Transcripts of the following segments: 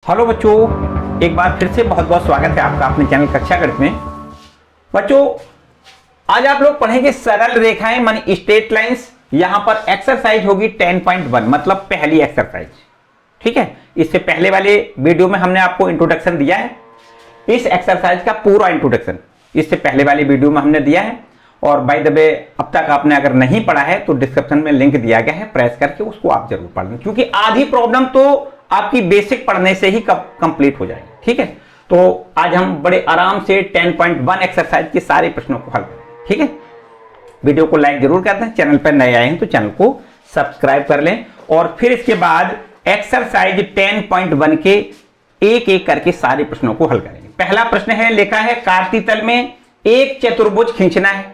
Hello बच्चों, एक बार फिर से बहुत बहुत स्वागत है आपका अपने चैनल कक्षा गणित में। बच्चों, आज आप लोग पढ़ेंगे सरल रेखाएं मानी स्ट्रेट लाइंस। यहां पर एक्सरसाइज होगी 10.1 मतलब पहली एक्सरसाइज। ठीक है, इससे पहले वाले वीडियो में हमने आपको इंट्रोडक्शन दिया है। इस एक्सरसाइज का पूरा इंट्रोडक्शन इससे पहले वाले वीडियो में हमने दिया है। और बाय द वे, अब तक आपने अगर नहीं पढ़ा है तो डिस्क्रिप्शन में लिंक दिया गया है, प्रेस करके उसको आप जरूर पढ़ लें, क्योंकि आधी प्रॉब्लम तो आपकी बेसिक पढ़ने से ही कंप्लीट हो जाएगी। ठीक है, तो आज हम बड़े आराम से 10.1 एक्सरसाइज के सारे प्रश्नों को हल करेंगे। ठीक है, वीडियो को लाइक जरूर कर दें, चैनल पर नए आए हैं तो चैनल को सब्सक्राइब कर लें। और फिर इसके बाद एक्सरसाइज 10.1 के एक एक करके सारे प्रश्नों को हल करेंगे। पहला प्रश्न है, लिखा है कार्ती तल में एक चतुर्भुज खींचना है।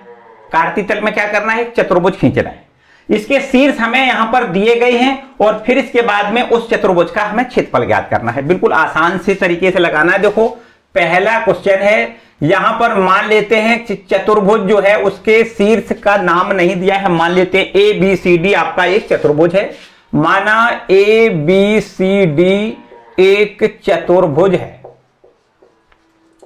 कार्ती तल में क्या करना है? चतुर्भुज खींचना है। इसके शीर्ष हमें यहां पर दिए गए हैं और फिर इसके बाद में उस चतुर्भुज का हमें क्षेत्रफल ज्ञात करना है। बिल्कुल आसान से तरीके से लगाना है। देखो, पहला क्वेश्चन है, यहां पर मान लेते हैं चतुर्भुज जो है उसके शीर्ष का नाम नहीं दिया है। मान लेते हैं ए बी सी डी आपका एक चतुर्भुज है। माना ए बी सी डी एक चतुर्भुज है।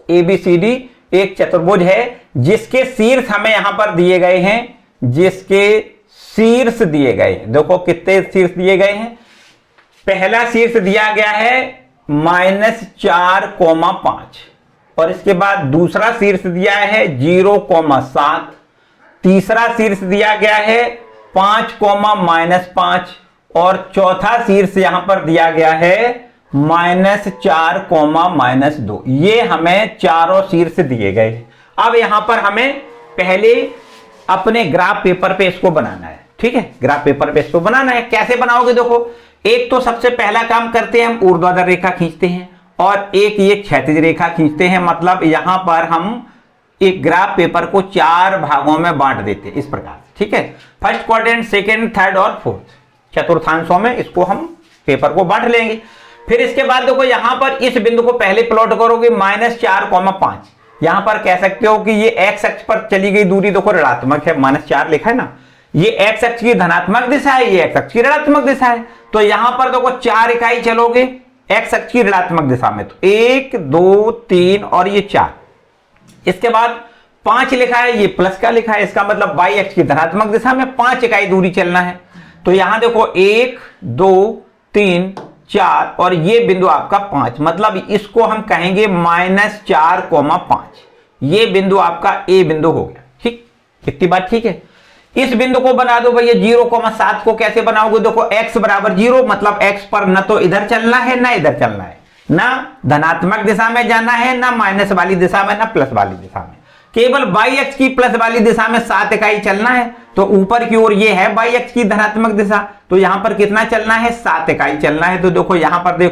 ए बी सी डी एक चतुर्भुज है जिसके शीर्ष हमें यहां पर दिए गए हैं, जिसके शीर्ष दिए गए हैं। देखो कितने शीर्ष दिए गए हैं। पहला शीर्ष दिया गया है -4,5 और इसके बाद दूसरा शीर्ष दिया है 0,7। तीसरा शीर्ष दिया गया है 5,-5 और चौथा शीर्ष यहां पर दिया गया है -4,-2। ये हमें चारों शीर्ष दिए गए हैं। अब यहां पर हमें पहले अपने ग्राफ पेपर पे इसको बनाना है। ठीक है, ग्राफ पेपर पे इसको बनाना है। कैसे बनाओगे? देखो, एक तो सबसे पहला काम करते हैं, हम ऊर्ध्वाधर रेखा खींचते हैं और एक ये क्षैतिज रेखा खींचते हैं। मतलब यहां पर हम एक ग्राफ पेपर को 4 भागों में बांट देते हैं इस प्रकार। ठीक है, फर्स्ट क्वाड्रेंट, सेकेंड, थर्ड और फोर्थ, चतुर्थांशों में इसको हम पेपर को बांट लेंगे। फिर इसके बाद देखो, यहां पर इस बिंदु को पहले प्लॉट करोगे -4,5। यहां पर कह सकते हो कि ये एक्स अक्ष पर चली गई दूरी देखो ऋणात्मक है, -4 लिखा है ना। ये एक्स अक्ष की धनात्मक दिशा है, ये एक्स अक्ष की ऋणात्मक दिशा है। तो यहां पर देखो 4 इकाई चलोगे एक्स अक्ष की ऋणात्मक दिशा में, तो 1 2 3 और ये 4। इसके बाद 5 लिखा है, ये प्लस का लिखा है, इसका मतलब वाई अक्ष की धनात्मक दिशा में 5 इकाई दूरी चलना है। तो यहां देखो 1 2 3 4 और ये बिंदु आपका 5, मतलब इसको हम कहेंगे -4,5। ये बिंदु आपका ए बिंदु हो गया। ठीक, कितनी बात ठीक है। इस बिंदु को बना दो भैया 0,7 को कैसे बनाओगे? देखो x बराबर 0, मतलब x पर न तो इधर चलना है ना इधर चलना है, ना धनात्मक दिशा में जाना है ना माइनस वाली दिशा में ना प्लस वाली दिशा में। केवल y अक्ष की प्लस वाली दिशा में 7 इकाई चलना है। तो ऊपर की ओर ये है y अक्ष की धनात्मक दिशा, तो यहां पर कितना चलना है? 7 इकाई चलना है। तो देखो यहां पर देख,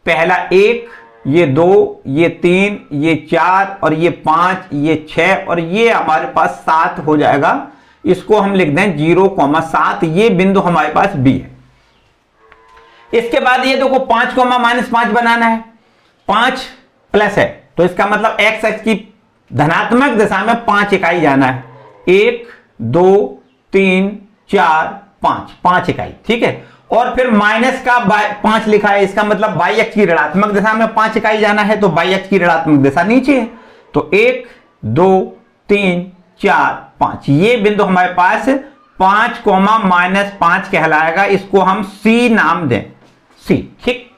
पहला 1, ये 2, ये 3, ये 4 और ये 5, ये 6 और ये हमारे पास 7 हो जाएगा। इसको हम लिख दें 0,7। ये बिंदु हमारे पास B है। इसके बाद ये देखो 5,-5 बनाना है। 5 प्लस है तो इसका मतलब x अक्ष की धनात्मक दिशा में 5 इकाई जाना है। 1 2 3 4 5 इकाई। ठीक है, और फिर माइनस का 5 लिखा है, इसका मतलब y अक्ष की ऋणात्मक दिशा में 5 इकाई जाना है। तो y अक्ष की ऋणात्मक दिशा नीचे है। तो 1 2 3 4 5 ये बिंदु हमारे पास 5,-5 कहलाएगा। इसको हम C नाम दें, C। ठीक,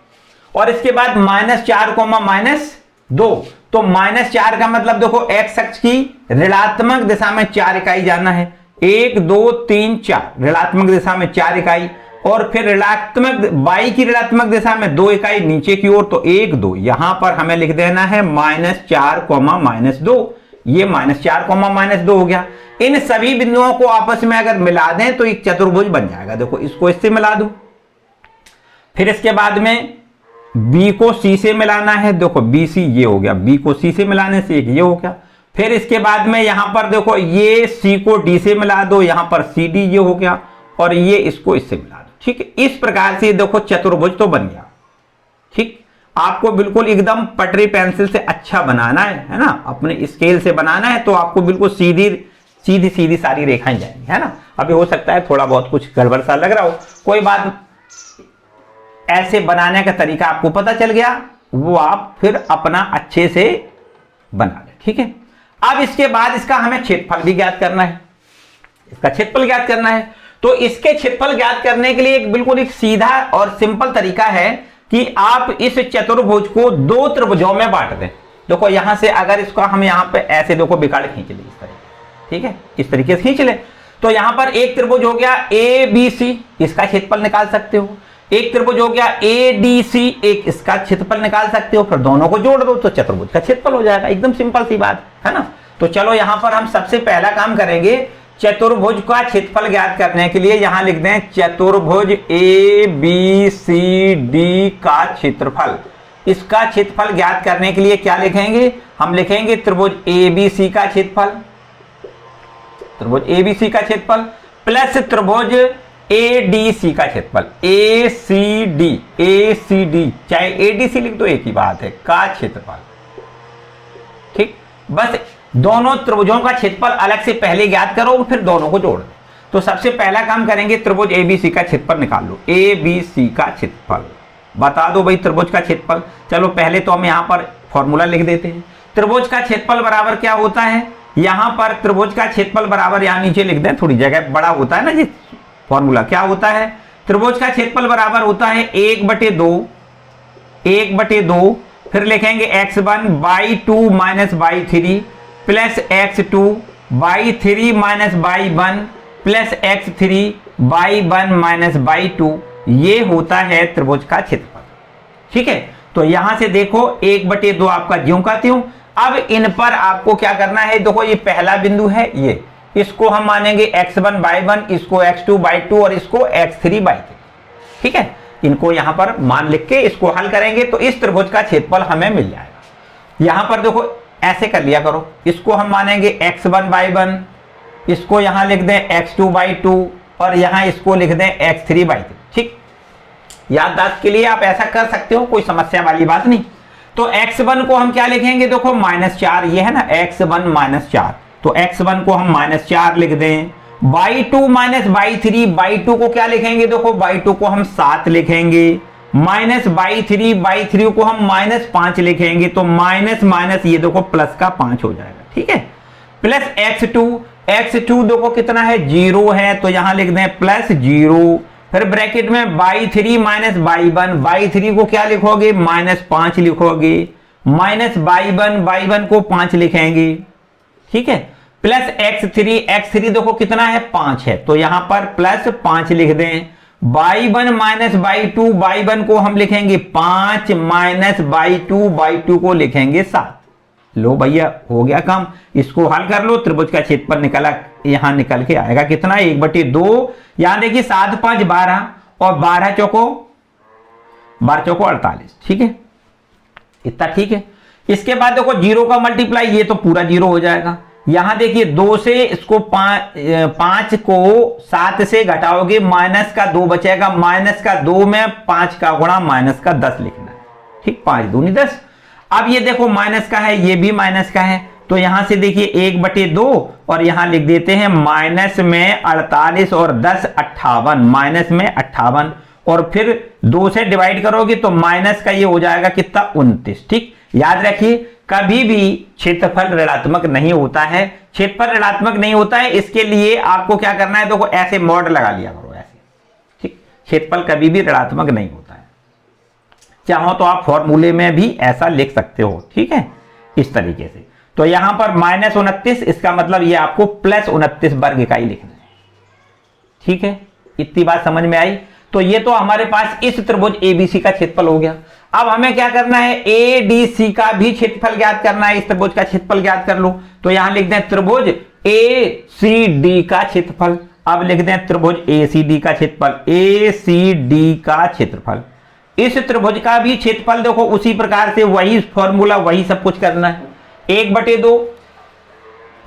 और इसके बाद -4,-2, तो -4 का मतलब देखो x अक्ष की ऋणात्मक दिशा में 4 इकाई जाना है। 1 2 3 4 ऋणात्मक दिशा में 4 इकाई और फिर ऋणात्मक y की ऋणात्मक दिशा में 2 इकाई नीचे की ओर, तो 1 2। यहां पर हमें लिख देना है -4,-2। ये -4,-2 हो गया। इन सभी बिंदुओं को आपस में अगर मिला दें तो एक चतुर्भुज बन जाएगा। देखो इसको इससे मिला दो। फिर इसके बाद में B को C से मिलाना है। देखो BC ये हो गया, B को C से मिलाने से एक ये हो गया। फिर इसके बाद में यहां पर देखो ये C को D से मिला दो, यहां पर CD ये हो गया और ये इसको इससे मिला दो। ठीक है, इस प्रकार से देखो चतुर्भुज तो बन गया। ठीक, आपको बिल्कुल एकदम पटरी पेंसिल से अच्छा बनाना है ना, अपने स्केल से बनाना है तो आपको बिल्कुल सीधी सारी रेखाएं जाएंगी, है ना। अभी हो सकता है थोड़ा बहुत कुछ गड़बड़ सा लग रहा हो, कोई बात। ऐसे बनाने का तरीका आपको पता चल गया, वो आप फिर अपना अच्छे से बना ले। ठीक है, अब इसके बाद इसका हमें क्षेत्रफल भी ज्ञात करना है, इसका क्षेत्रफल ज्ञात करना है। तो इसके क्षेत्रफल ज्ञात करने के लिए बिल्कुल एक सीधा और सिंपल तरीका है कि आप इस चतुर्भुज को दो त्रिभुजों में बांट दें। देखो यहां से अगर इसको हम यहां पे ऐसे देखो बिगाड़ खींच ले इस तरीके, ठीक है, इस तरीके से खींच ले, तो यहां पर एक त्रिभुज हो गया ABC, इसका क्षेत्रफल निकाल सकते हो। एक त्रिभुज हो गया ADC, एक इसका क्षेत्रफल निकाल सकते हो, फिर दोनों को जोड़ दो तो चतुर्भुज का क्षेत्रफल हो जाएगा। एकदम सिंपल सी बात है ना। तो चलो यहां पर हम सबसे पहला काम करेंगे, चतुर्भुज का क्षेत्रफल ज्ञात करने के लिए यहां लिख दें चतुर्भुज ABCD का क्षेत्रफल। इसका क्षेत्रफल ज्ञात करने के लिए क्या लिखेंगे, हम लिखेंगे त्रिभुज ABC का क्षेत्रफल, त्रिभुज ABC का क्षेत्रफल प्लस त्रिभुज ADC का क्षेत्रफल, ACD चाहे ADC लिख दो एक ही बात है, का क्षेत्रफल। ठीक, बस दोनों त्रिभुजों का क्षेत्रफल अलग से पहले ज्ञात करो, फिर दोनों को जोड़ दो। तो सबसे पहला काम करेंगे, त्रिभुज ABC का क्षेत्रफल निकाल लो। ABC का क्षेत्रफल बता दो भाई, त्रिभुज का क्षेत्रफल। चलो पहले तो हम यहां पर फॉर्मूला लिख देते हैं। त्रिभुज का क्षेत्रफल बराबर क्या होता है, यहां पर त्रिभुज का क्षेत्रफल बराबर, यहां नीचे लिख दें, थोड़ी जगह बड़ा होता है ना जी फॉर्मूला। क्या होता है, त्रिभुज का क्षेत्रफल बराबर होता है 1/2, फिर लिखेंगे x1/2 minus y3 plus x2/3 minus y1 plus x3/1 minus y2। ये होता है त्रिभुज का क्षेत्रफल। ठीक है, तो यहां से देखो 1/2 आपका ज्यों का त्यों। अब इन पर आपको क्या करना है, देखो ये पहला बिंदु है, ये इसको हम मानेंगे x1/1, इसको x2/2 और इसको x3/3। ठीक है, इनको यहां पर मान लिख के इसको हल करेंगे तो इस त्रिभुज का क्षेत्रफल हमें मिल जाएगा। यहां पर देखो ऐसे कर लिया करो, इसको हम मानेंगे x1/1, इसको यहां लिख दें x2/2 और यहां इसको लिख दें x3/3। ठीक, याददाश्त के लिए आप ऐसा कर सकते हो, कोई समस्या वाली बात नहीं। तो x1 को हम क्या लिखेंगे, देखो -4, ये है ना x1 -4, तो x1 को हम -4 लिख दें। y2 माइनस y3, y2 को क्या लिखेंगे, देखो y2 को हम 7 लिखेंगे, माइनस y3 को हम -5 लिखेंगे, तो माइनस माइनस ये देखो प्लस का 5 हो जाएगा। ठीक है, प्लस x2 देखो कितना है, 0 है, तो यहां लिख दें +0, फिर ब्रैकेट में y3 माइनस y1 को क्या लिखोगे, -5 लिखोगे, माइनस y1 को 5 लिखेंगे। ठीक है, प्लस x3 देखो कितना है, 5 है, तो यहां पर +5 लिख दें। y1 माइनस y1 को हम लिखेंगे 5 माइनस y2 को लिखेंगे 7। लो भैया हो गया काम, इसको हल कर लो, त्रिभुज का क्षेत्रफल निकला, यहां निकल के आएगा कितना, 1/2। यहां देखिए 7 5 12 और 12 चौको 48। ठीक है, इतना ठीक है। इसके बाद देखो 0 का मल्टीप्लाई, ये तो पूरा 0 हो जाएगा। यहां देखिए 2 से इसको 5 को 7 से घटाओगे, माइनस का 2 बचेगा, माइनस का 2 में 5 का गुणा माइनस का 10 लिखना है। ठीक, 5 दूनी 10। अब ये देखो माइनस का है, ये भी माइनस का है, तो यहां से देखिए 1/2 और यहां लिख देते हैं माइनस में 48 और 10 58, माइनस में 58 और फिर 2 से डिवाइड करोगे तो माइनस का ये हो जाएगा कितना, 29। ठीक, याद रखिए कभी भी क्षेत्रफल ऋणात्मक नहीं होता है, क्षेत्रफल ऋणात्मक नहीं होता है, इसके लिए आपको क्या करना है, देखो ऐसे मॉड लगा लिया करो ऐसे। ठीक, क्षेत्रफल कभी भी ऋणात्मक नहीं होता है, चाहो तो आप फॉर्मूले में भी ऐसा लिख सकते हो। ठीक है, इस तरीके से। तो यहां पर -29, इसका मतलब ये आपको +29 वर्ग इकाई लिखना है। ठीक है, इतनी बात समझ में आई। तो ये तो हमारे पास इस त्रिभुज ABC का क्षेत्रफल हो गया। अब हमें क्या करना है, ADC का भी क्षेत्रफल ज्ञात करना है, इस त्रिभुज का क्षेत्रफल ज्ञात कर लो। तो यहां लिख दें त्रिभुज ACD का क्षेत्रफल। अब लिख दें त्रिभुज ACD का क्षेत्रफल, ACD का क्षेत्रफल। इस त्रिभुज का भी क्षेत्रफल देखो उसी प्रकार से, वही फॉर्मूला, वही सब कुछ करना है। 1/2,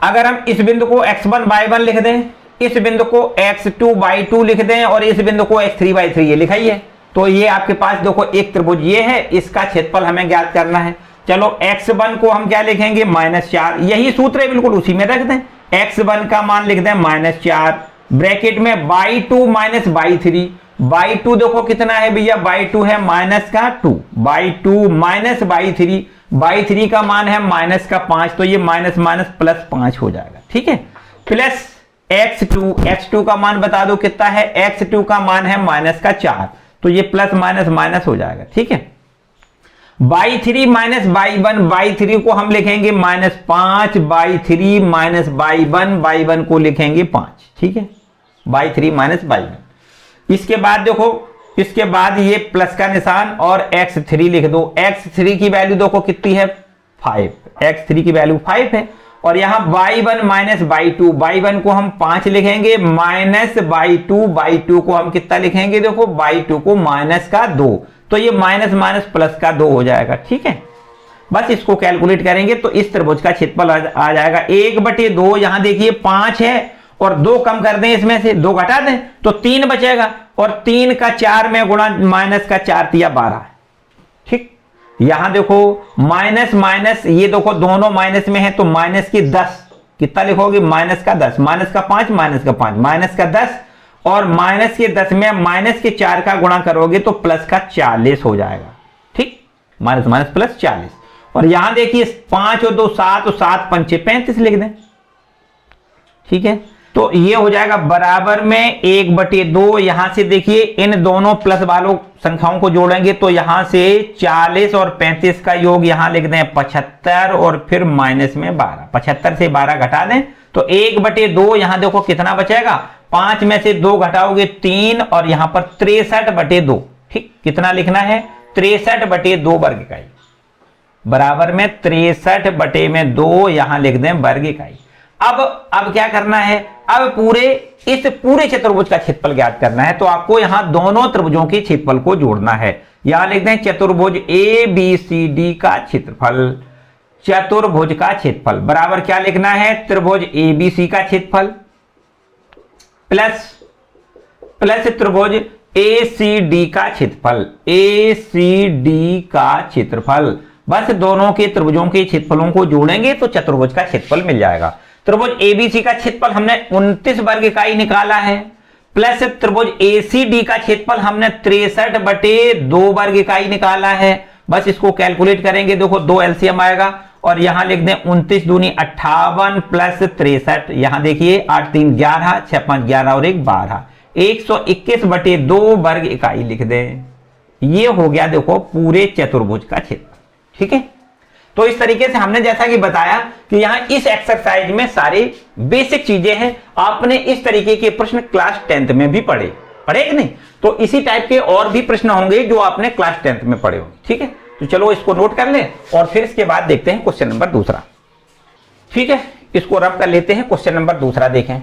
अगर हम इस बिंदु को x1/1 लिख दें, इस बिंदु को x2/2 लिख दें और इस बिंदु को x3/3 ये लिखाइए, तो ये आपके पास देखो एक त्रिभुज ये है, इसका क्षेत्रफल हमें ज्ञात करना है। चलो x1 को हम क्या लिखेंगे, -4, यही सूत्र है, बिल्कुल उसी में रख दें। x1 का मान लिख दें -4, ब्रैकेट में y2 minus y3, by two देखो कितना है भैया, बाई टू है माइनस का 2, by two minus by three का मान है माइनस का 5, तो ये माइनस माइनस प्लस 5 हो जाएगा, ठीक है। प्लस x2 का मान बता दो कितना है, x2 का मान है माइनस का 4, तो ये प्लस माइनस माइनस हो जाएगा, ठीक है। By three minus by one, by three को हम लिखेंगे minus 5, by three minus by one को लिखेंगे 5, ठीक है। By three minus by one. इसके बाद देखो, इसके बाद ये प्लस का निशान और x3 लिख दो। x3 की वैल्यू देखो कितनी है 5, x3 की वैल्यू 5 है। और यहां y1 माइनस y2 को हम 5 लिखेंगे, माइनस y2 को हम कितना लिखेंगे, देखो y2 को माइनस का 2, तो ये माइनस माइनस प्लस का 2 हो जाएगा, ठीक है। बस इसको कैलकुलेट करेंगे तो इस त्रिभुज का क्षेत्रफल आ जाएगा 1/2। यहां देखिए 5 है और 2 कम कर दें, इसमें से 2 घटा दें तो 3 बचेगा, और 3 का 4 में गुणा माइनस का 4 तिया 12, ठीक। यहां देखो माइनस माइनस, ये देखो दोनों माइनस में है, तो माइनस की 10 कितना लिखोगे, माइनस का 10, माइनस का 5, माइनस का 5, माइनस का 10, और माइनस के 10 में माइनस के 4 का गुणा करोगे तो प्लस का 40 हो जाएगा, ठीक। Minus minus plus 40। और यहां देखिए 5 और 2 7, और 7 पंचे 35 लिख दें, ठीक है। तो ये हो जाएगा बराबर में 1/2। यहां से देखिए इन दोनों प्लस वालों संख्याओं को जोड़ेंगे तो यहां से 40 और 35 का योग यहां लिख दें 75, और फिर माइनस में 12, 75 से 12 घटा दें तो 1/2। यहां देखो कितना बचेगा, 5 में से 2 घटाओगे 3, और यहां पर 63/2, ठीक। कितना लिखना है, 63/2 वर्ग इकाई, बराबर में 63/2 यहां लिख दें वर्ग इकाई। अब क्या करना है, अब इस पूरे चतुर्भुज का क्षेत्रफल ज्ञात करना है, तो आपको यहां दोनों त्रिभुजों के क्षेत्रफल को जोड़ना है। यहां लिख दें चतुर्भुज ABCD का क्षेत्रफल, चतुर्भुज का क्षेत्रफल बराबर क्या लिखना है, त्रिभुज ABC का क्षेत्रफल प्लस त्रिभुज ACD का क्षेत्रफल, ACD का क्षेत्रफल। बस दोनों के त्रिभुजों के क्षेत्रफलों को जोड़ेंगे तो चतुर्भुज का क्षेत्रफल मिल जाएगा। त्रिभुज ABC का क्षेत्रफल हमने 29 वर्ग इकाई निकाला है, प्लस त्रिभुज ACD का क्षेत्रफल हमने 63/2 वर्ग इकाई निकाला है। बस इसको कैलकुलेट करेंगे, देखो 2 एलसीएम आएगा, और यहां लिख दें 29 दूनी 58 प्लस 63, यहां देखिए 8 3 11, 6 5 11 और 1 12, 121/2 वर्ग इकाई लिख दें। ये हो गया देखो पूरे चतुर्भुज का क्षेत्रफल, ठीक है। तो इस तरीके से हमने जैसा कि बताया कि यहां इस एक्सरसाइज में सारी बेसिक चीजें हैं। आपने इस तरीके के प्रश्न क्लास 10th में भी पढ़े कि नहीं, तो इसी टाइप के और भी प्रश्न होंगे जो आपने क्लास 10th में पढ़े होंगे, ठीक है। तो चलो इसको नोट कर लें और फिर इसके बाद देखते हैं क्वेश्चन नंबर दूसरा, ठीक है। इसको रब कर लेते हैं, क्वेश्चन नंबर दूसरा देखें।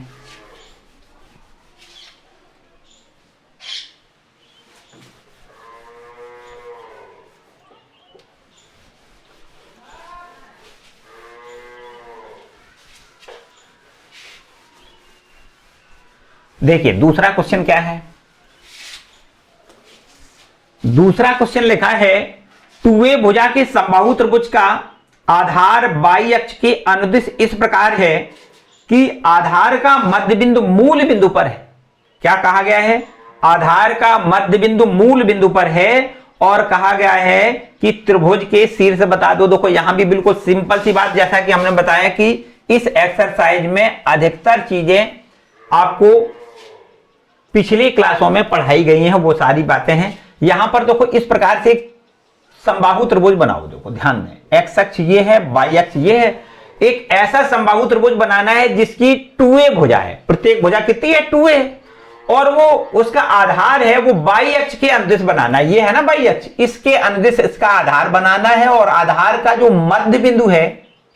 देखिए दूसरा क्वेश्चन क्या है, दूसरा क्वेश्चन लिखा है 2a भुजा के समबाहु त्रिभुज का आधार बाई अक्ष के अनुदिश इस प्रकार है कि आधार का मध्य बिंदु मूल बिंदु पर है। क्या कहा गया है, आधार का मध्य बिंदु मूल बिंदु पर है, और कहा गया है कि त्रिभुज के शीर्ष बता दो। देखो यहां भी बिल्कुल सिंपल सी बात, जैसा कि हमने बताया कि इस एक्सरसाइज में अधिकतर चीजें आपको पिछली क्लासों में पढ़ाई गई हैं, वो सारी बातें हैं। यहां पर देखो इस प्रकार से समबाहु त्रिभुज बनाओ, देखो ध्यान दें, एक्स अक्ष ये है, वाई अक्ष ये है। एक ऐसा समबाहु त्रिभुज बनाना है जिसकी 2a भुजा है, प्रत्येक भुजा कितनी है 2a, और वो उसका आधार है वो बाई अक्ष के अनुदिश बनाना है, ये है ना बाई अक्ष, इसके अनुदिश इसका आधार बनाना है। और आधार का जो मध्य बिंदु है,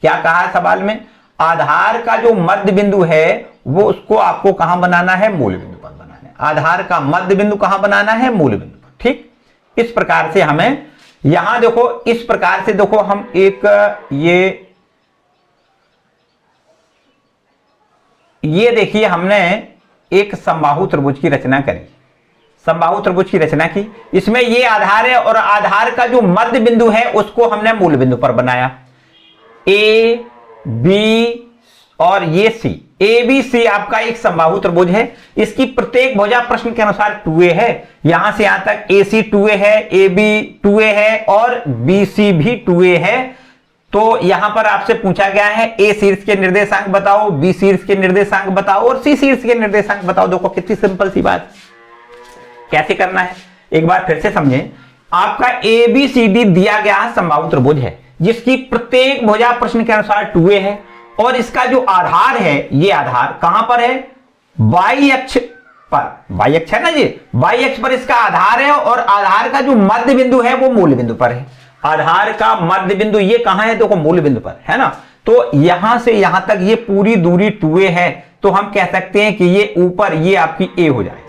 क्या कहा है सवाल में, आधार का जो मध्य बिंदु है वो उसको आपको कहां बनाना है, मूल बिंदु पर बनाना है। आधार का मध्य बिंदु कहां बनाना है, मूल बिंदु पर, ठीक। इस प्रकार से हमें यहां देखो, इस प्रकार से देखो हम एक ये देखिए हमने एक समबाहु त्रिभुज की रचना करी, समबाहु त्रिभुज की रचना की। इसमें ये आधार है और आधार का जो मध्य बिंदु है उसको हमने मूल बिंदु पर बनाया, A B और ये C, ABC आपका एक समबाहु त्रिभुज है, इसकी प्रत्येक भुजा प्रश्न के अनुसार 2a है। यहां से यहां तक AC 2a है, AB 2a है और BC भी 2a है। तो यहां पर आपसे पूछा गया है A शीर्ष के निर्देशांक बताओ, B शीर्ष के निर्देशांक बताओ और C शीर्ष के निर्देशांक बताओ। देखो कितनी सिंपल सी बात। कैसे करना है एक बार फिर से समझें। आपका ABCD दिया गया समबाहु त्रिभुज है जिसकी प्रत्येक भुजा प्रश्न के अनुसार 2a है और इसका जो आधार है, ये आधार कहां पर है? y अक्ष पर। y अक्ष है ना जी, y अक्ष पर इसका आधार है और आधार का जो मध्य बिंदु है वो मूल बिंदु पर है। आधार का मध्य बिंदु ये कहां है? देखो मूल बिंदु पर है ना। तो यहां से यहां तक ये पूरी दूरी 2a है, तो हम कह सकते हैं कि ये ऊपर ये आपकी a हो जाएगी,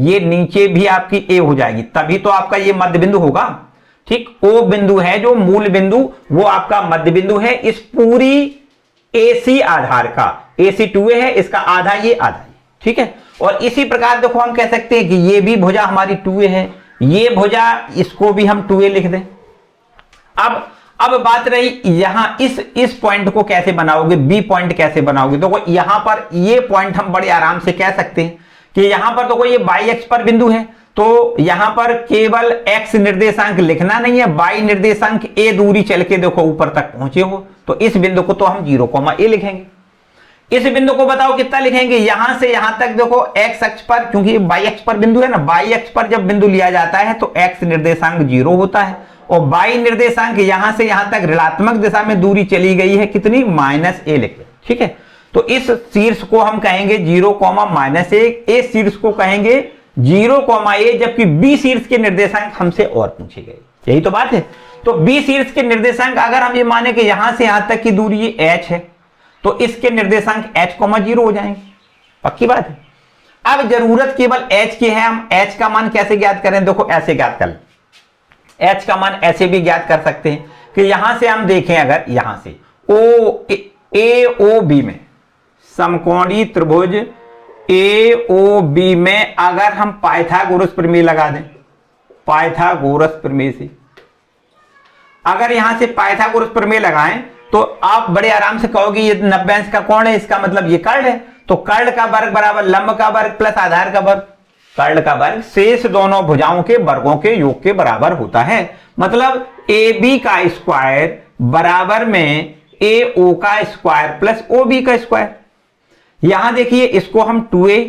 ये नीचे भी आपकी a हो जाएगी, तभी तो आपका ये मध्य बिंदु होगा। ठीक, o बिंदु है जो मूल बिंदु, वो आपका मध्य बिंदु है इस पूरी AC आधार का। AC 2a है, इसका आधा ये आधा ये, ठीक है। और इसी प्रकार देखो हम कह सकते हैं कि ये भी भुजा हमारी 2a है, ये भुजा इसको भी हम 2a लिख दें। अब बात रही यहां इस पॉइंट को कैसे बनाओगे, B पॉइंट कैसे बनाओगे। देखो यहां पर ये पॉइंट हम बड़े आराम से कह सकते हैं कि यहां पर देखो ये y अक्ष पर बिंदु है, तो यहां पर केवल x निर्देशांक लिखना नहीं है, y निर्देशांक a दूरी चल के देखो ऊपर तक पहुंचे हो, तो इस बिंदु को तो हम 0, a लिखेंगे। इस बिंदु को बताओ कितना लिखेंगे? यहां से यहां तक देखो x अक्ष पर, क्योंकि y अक्ष पर बिंदु है ना, y अक्ष पर जब बिंदु लिया जाता है तो x निर्देशांक 0 होता है और y निर्देशांक यहां से यहां तक ऋणात्मक दिशा में दूरी चली गई है कितनी? -a लिख लो, ठीक है। तो इस शीर्ष को हम कहेंगे 0, -a, शीर्ष को कहेंगे 0, a, जबकि B शीर्ष के निर्देशांक हमसे और पूछे गए। यही तो बात है। तो B शीर्ष के निर्देशांक अगर हम ये माने कि यहां से यहां तक की दूरी ये h है, तो इसके निर्देशांक h, 0 हो जाएंगे। पक्की बात है। अब जरूरत केवल h की है, हम h का मान कैसे ज्ञात करें? देखो ऐसे ज्ञात कर, h का मान ऐसे भी ज्ञात कर सकते हैं कि यहां से हम देखें, अगर यहां से AOB में समकोणीय त्रिभुज AOB में अगर हम पाइथागोरस प्रमेय लगा दें, पाइथागोरस प्रमेय से अगर यहां से पाइथागोरस प्रमेय लगाएं तो आप बड़े आराम से कहोगे ये 90 अंश का कोण है, इसका मतलब ये कर्ण है। तो कर्ण का वर्ग बराबर लंब का वर्ग प्लस आधार का वर्ग, कर्ण का वर्ग शेष दोनों भुजाओं के वर्गों के योग के बराबर होता है। मतलब AB का स्क्वायर बराबर में AO का स्क्वायर प्लस OB का स्क्वायर। यहां देखिए इसको हम 2a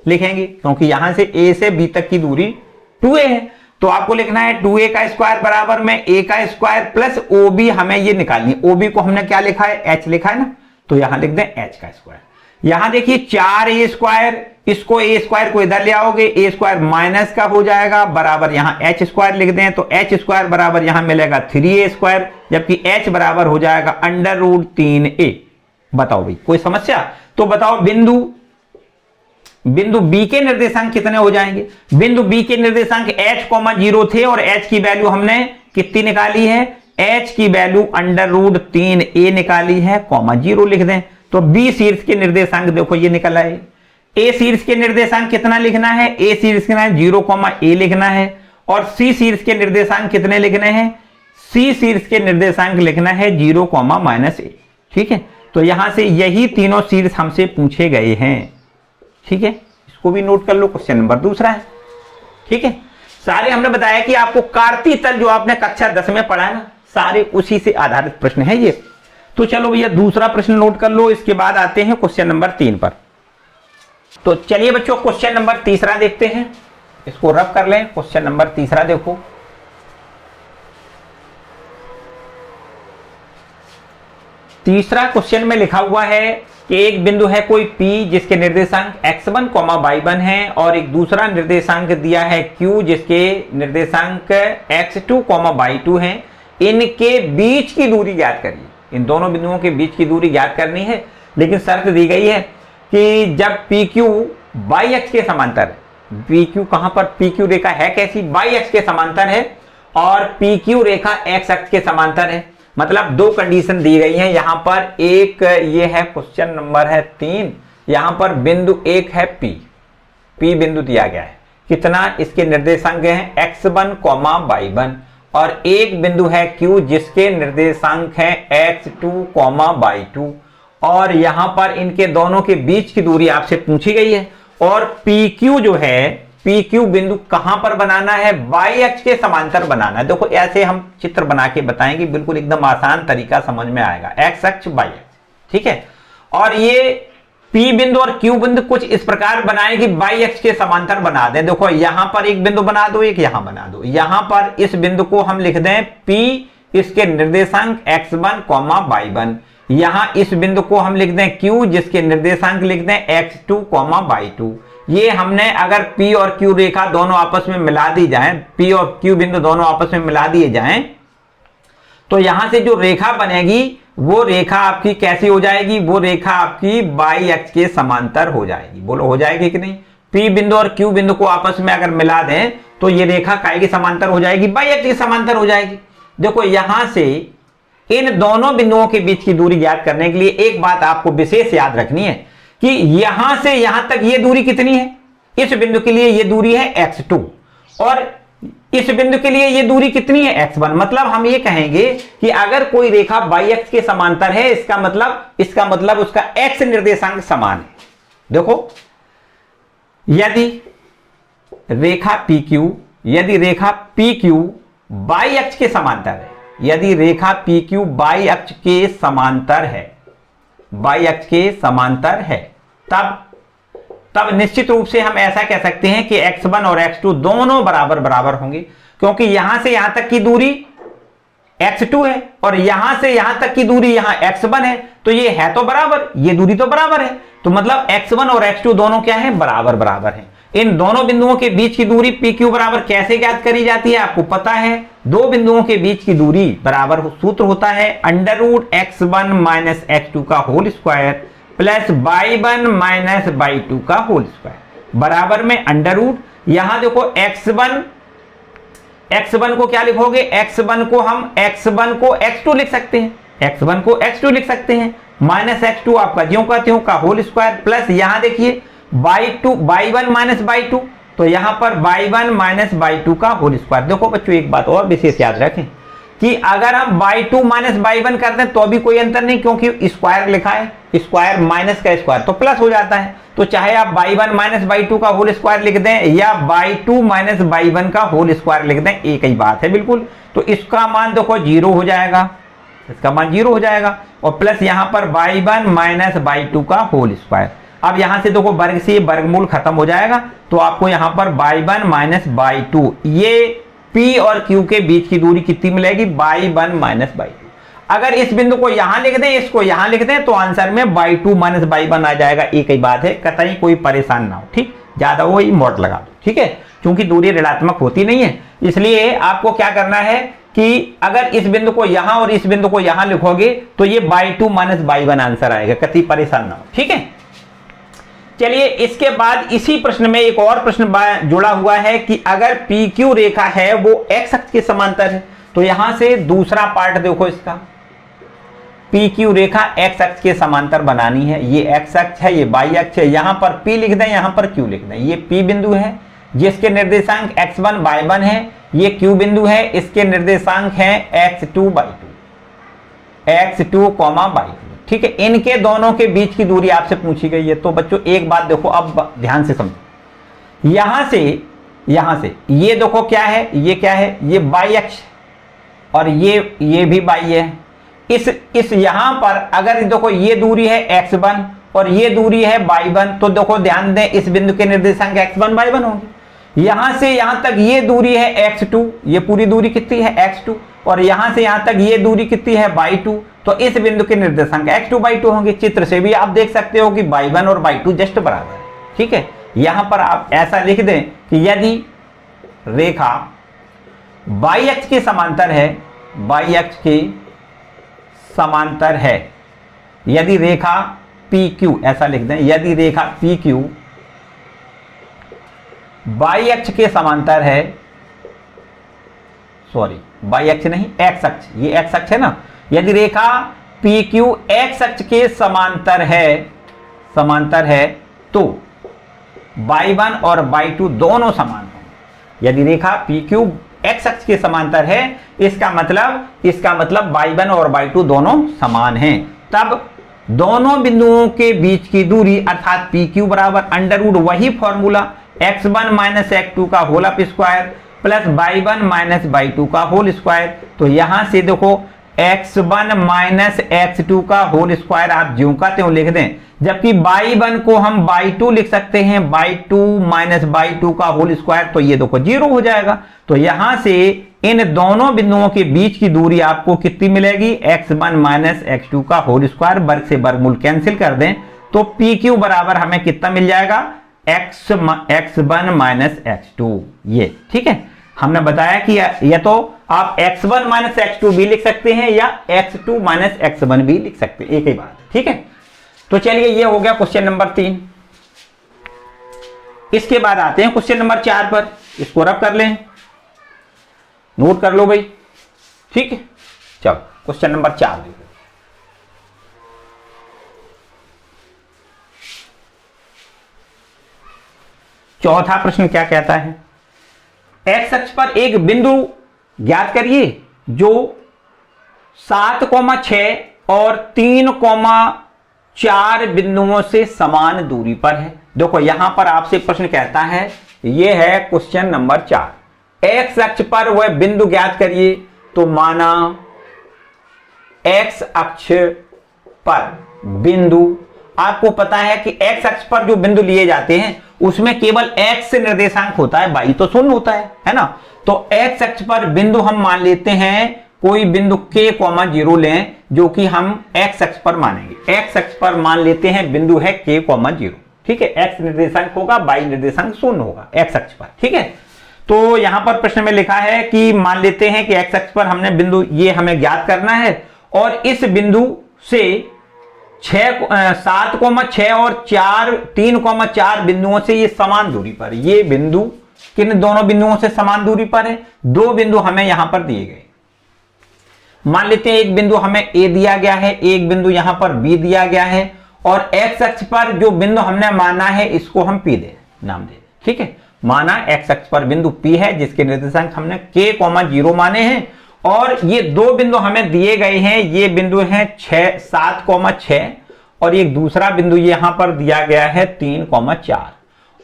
लिखेंगे क्योंकि यहां से A से B तक की दूरी 2a है, तो आपको लिखना है 2a का स्क्वायर बराबर में a का स्क्वायर प्लस OB, हमें ये निकालनी है। OB को हमने क्या लिखा है? h लिखा है ना, तो यहां लिख दें h का स्क्वायर। यहां देखिए 4a स्क्वायर, इसको a स्क्वायर को इधर ले आओगे, a स्क्वायर माइनस का हो जाएगा बराबर यहां h स्क्वायर लिख दें, तो h स्क्वायर बराबर यहां मिलेगा 3a स्क्वायर, जबकि h बराबर हो जाएगा √3a। बताओ भाई कोई समस्या? तो बताओ बिंदु B के निर्देशांक कितने हो जाएंगे? बिंदु B के निर्देशांक h, 0 थे और h की वैल्यू हमने कितनी निकाली है? h की वैल्यू √3a निकाली है, 0 लिख दें। तो B शीर्ष के निर्देशांक देखो ये निकल आए। A शीर्ष के निर्देशांक कितना लिखना है? A शीर्ष का 0, a लिखना है और C शीर्ष के निर्देशांक कितने लिखने हैं? C शीर्ष के निर्देशांक लिखना है 0, -a, ठीक है। तो यहां से यही तीनों शीर्ष हमसे पूछे गए हैं, ठीक है। इसको भी नोट कर लो, क्वेश्चन नंबर दूसरा है, ठीक है। सारे हमने बताया कि आपको कार्तीय तल जो आपने कक्षा 10 में पढ़ा है ना, सारे उसी से आधारित प्रश्न है ये। तो चलो भैया दूसरा प्रश्न नोट कर लो, इसके बाद आते हैं क्वेश्चन नंबर 3 पर। तो चलिए बच्चों क्वेश्चन नंबर तीसरा देखते हैं, इसको रब कर लें। क्वेश्चन नंबर तीसरा देखो, तीसरा क्वेश्चन में लिखा हुआ है कि एक बिंदु है कोई P जिसके निर्देशांक x1, y1 है और एक दूसरा निर्देशांक दिया है Q जिसके निर्देशांक x2, y2 है। इनके बीच की दूरी ज्ञात करिए। इन दोनों बिंदुओं के बीच की दूरी ज्ञात करनी है, लेकिन शर्त दी गई है कि जब PQ y अक्ष के समांतर है। PQ कहां पर? PQ रेखा है कैसी? y अक्ष के समांतर है और PQ रेखा x अक्ष के समांतर है। मतलब दो कंडीशन दी गई हैं यहां पर। एक ये है क्वेश्चन नंबर है 3, यहां पर बिंदु एक है P बिंदु दिया गया है। कितना? इसके निर्देशांक हैं x1, y1 और एक बिंदु है Q जिसके निर्देशांक हैं x2, y2 और यहां पर इनके दोनों के बीच की दूरी आपसे पूछी गई है। और PQ जो है, PQ बिंदु कहां पर बनाना है, बाई अक्ष के समांतर बनाना है। देखो ऐसे हम चित्र बना के बताएंगे, बिल्कुल एकदम आसान तरीका समझ में आएगा। एक्स अक्ष बाई अक्ष, ठीक है। और ये P बिंदु और Q बिंदु कुछ इस प्रकार बनाए कि बाई अक्ष के समांतर बना दें। देखो यहां पर एक बिंदु बना दो, एक यहां बना दो। यहां पर इस बिंदु को हम लिख दें P, इसके निर्देशांक x1, y1। यहां इस बिंदु को हम लिख दें Q, जिसके निर्देशांक लिख दें x2, y2। ये हमने अगर P और Q रेखा दोनों आपस में मिला दी जाए, P और Q बिंदु दोनों आपस में मिला दिए जाएं, तो यहां से जो रेखा बनेगी वो रेखा आपकी कैसी हो जाएगी, वो रेखा आपकी बाई अक्ष के समांतर हो जाएगी। बोलो हो जाएगी कि नहीं। P बिंदु और Q बिंदु को आपस में अगर मिला दें तो ये रेखा काय के समांतर हो जाएगी, बाई अक्ष के समांतर हो जाएगी। देखो यहां से इन दोनों बिंदुओं के बीच की दूरी ज्ञात करने के लिए एक बात आपको विशेष याद रखनी है कि यहां से यहां तक ये दूरी कितनी है। इस बिंदु के लिए ये दूरी है x2 और इस बिंदु के लिए ये दूरी कितनी है, x1। मतलब हम ये कहेंगे कि अगर कोई रेखा बाई अक्ष के समांतर है, इसका मतलब उसका x निर्देशांक समान है। देखो यदि रेखा PQ बाई अक्ष के समांतर है, यदि रेखा PQ बाई अक्ष के समांतर है, तब निश्चित रूप से हम ऐसा कह सकते हैं कि x1 और x2 दोनों बराबर होंगे, क्योंकि यहां से यहां तक की दूरी x2 है और यहां से यहां तक की दूरी यहां x1 है, तो ये है तो बराबर, ये दूरी तो बराबर है। तो मतलब x1 और x2 दोनों क्या है, बराबर हैं। इन दोनों बिंदुओं के बीच की दूरी PQ बराबर कैसे ज्ञात करी जाती है, आपको पता है। दो बिंदुओं के बीच की दूरी बराबर सूत्र होता है √x1 माइनस x2 का whole square plus y1 minus y2 का होल स्क्वायर बराबर में √ यहां देखो x1 को क्या लिखोगे, x1 को x2 लिख सकते हैं, माइनस x2 आपका ज्यों का त्यों का होल स्क्वायर प्लस यहां देखिए y1 माइनस y2, तो यहां पर y1 माइनस y2 का होल स्क्वायर। देखो बच्चों एक बात और विशेष याद रखें कि अगर हम y2 माइनस y1 करते हैं तो भी कोई अंतर नहीं, क्योंकि स्क्वायर लिखा है, स्क्वायर माइनस का स्क्वायर तो प्लस हो जाता है। तो चाहे आप y1 माइनस y2 का होल स्क्वायर लिख दें या y2 माइनस y1 का होल स्क्वायर लिख दें, एक ही बात है बिल्कुल। तो इसका मान देखो 0 हो जाएगा, इसका मान 0 हो जाएगा और प्लस यहां पर y1 माइनस y2 का होल स्क्वायर। अब यहां से देखो वर्ग से वर्गमूल खत्म हो जाएगा, तो आपको यहां पर y1 माइनस y2, ये P और Q के बीच की दूरी कितनी मिलेगी, y1 माइनस y2। अगर इस बिंदु को यहां लिख दें, इसको यहां लिख दें, तो आंसर में y2 माइनस y1 आ जाएगा। एक ही बात है, कतई कोई परेशान ना हो, ठीक। ज्यादा वही मोड लगा दो, ठीक है, क्योंकि दूरी ऋणात्मक होती नहीं है। इसलिए आपको क्या करना है कि अगर इस बिंदु को यहां और इस बिंदु को यहां लिखोगे तो ये y2 माइनस y1 आंसर आएगा, कतई परेशान ना हो, ठीक है। चलिए इसके बाद इसी प्रश्न में एक और प्रश्न जुड़ा हुआ है कि अगर PQ रेखा है वो x अक्ष के समांतर है, तो यहां से दूसरा पार्ट देखो इसका, PQ रेखा x अक्ष के समांतर बनानी है। ये x अक्ष है, ये y अक्ष है, यहां पर P लिख दें, यहां पर Q लिख दें। ये P बिंदु है जिसके निर्देशांक x1 y1 है, ये Q बिंदु है, इसके निर्देशांक हैं x2 y2, ठीक है। इनके दोनों के बीच की दूरी आपसे पूछी गई है। तो बच्चों एक बात देखो, अब ध्यान से समझो, यहां से ये देखो क्या है, ये क्या है, ये y अक्ष और ये भी y है। इस यहां पर अगर देखो ये दूरी है x1 और ये दूरी है y1, तो देखो ध्यान दें इस बिंदु के निर्देशांक x1 y1 होंगे। यहां से यहां तक ये दूरी है x2, ये पूरी दूरी कितनी है x2, और यहां से यहां तक ये दूरी कितनी है y2, तो इस बिंदु के निर्देशांक x2 y2 होंगे। चित्र से भी आप देख सकते हो कि y1 और y2 जस्ट बराबर है, ठीक है। यहां पर आप ऐसा लिख दें कि यदि रेखा y अक्ष के समांतर है, यदि रेखा PQ, ऐसा लिख दें, यदि रेखा PQ y अक्ष के समांतर है, सॉरी y अक्ष नहीं x अक्ष, ये x अक्ष है ना, यदि रेखा PQ x अक्ष के समांतर है तो y1 और y2 दोनों समान होंगे। यदि रेखा PQ x अक्ष के समांतर है, इसका मतलब y1 और y2 दोनों समान हैं। तब दोनों बिंदुओं के बीच की दूरी अर्थात पी क्यू बराबर अंडर रूट वही फॉर्मूला x1 माइनस x2 का whole up square plus y1 minus y2 का होल स्क्वायर। तो यहां से देखो x1 माइनस x2 का होल स्क्वायर आप ज्यों का त्यों लिख दें, जबकि y1 को हम y2 लिख सकते हैं y2 माइनस y2 का होल स्क्वायर, तो ये देखो 0 हो जाएगा। तो यहां से इन दोनों बिंदुओं के बीच की दूरी आपको कितनी मिलेगी, x1 माइनस x2 का होल स्क्वायर, वर्ग से वर्गमूल कैंसिल कर दें तो PQ बराबर हमें कितना मिल जाएगा, x1 माइनस x2। ये ठीक है, हमने बताया कि या तो आप x1 माइनस x2 भी लिख सकते हैं या x2 माइनस x1 भी लिख सकते हैं, एक ही बात, ठीक है। तो चलिए ये हो गया क्वेश्चन नंबर 3। इसके बाद आते हैं क्वेश्चन नंबर 4 पर, इसको रब कर लें, नोट कर लो भाई, ठीक है। चलो क्वेश्चन नंबर 4 देखो। चौथा प्रश्न क्या कहता है, एक्स अक्ष पर एक बिंदु ज्ञात करिए जो 7,6 और 3,4 बिंदुओं से समान दूरी पर है। देखो यहां पर आपसे प्रश्न कहता है, यह है क्वेश्चन नंबर 4, एक्स अक्ष पर वह बिंदु ज्ञात करिए। तो माना एक्स अक्ष पर बिंदु, आपको पता है कि एक्स अक्ष पर जो बिंदु लिए जाते हैं उसमें केवल एक्स निर्देशांक होता है, वाई तो शून्य होता है ना। तो एक्स अक्ष पर बिंदु हम मान लेते हैं कोई बिंदु k, 0 लें जो कि हम एक्स अक्ष पर मानेंगे। एक्स अक्ष पर मान लेते हैं बिंदु है k, 0, ठीक है। एक्स निर्देशांक होगा, वाई निर्देशांक शून्य होगा एक्स अक्ष पर, ठीक है। तो यहां पर प्रश्न में लिखा है कि मान लेते हैं कि एक्स अक्ष पर हमने बिंदु ये हमें ज्ञात करना है और इस बिंदु से 7,6 और 3,4 बिंदुओं से ये समान दूरी पर, ये बिंदु किन दोनों बिंदुओं से समान दूरी पर है, दो बिंदु हमें यहां पर दिए गए। मान लेते हैं एक बिंदु हमें A दिया गया है, एक बिंदु यहां पर B दिया गया है और एक्स अक्ष पर जो बिंदु हमने माना है इसको हम P दे नाम दे, ठीक है। माना एक्स अक्ष पर बिंदु P है जिसके निर्देशांक हमने k, 0 माने हैं और ये दो बिंदु हमें दिए गए हैं, ये बिंदु है 7,6 और एक दूसरा बिंदु यहां पर दिया गया है 3,4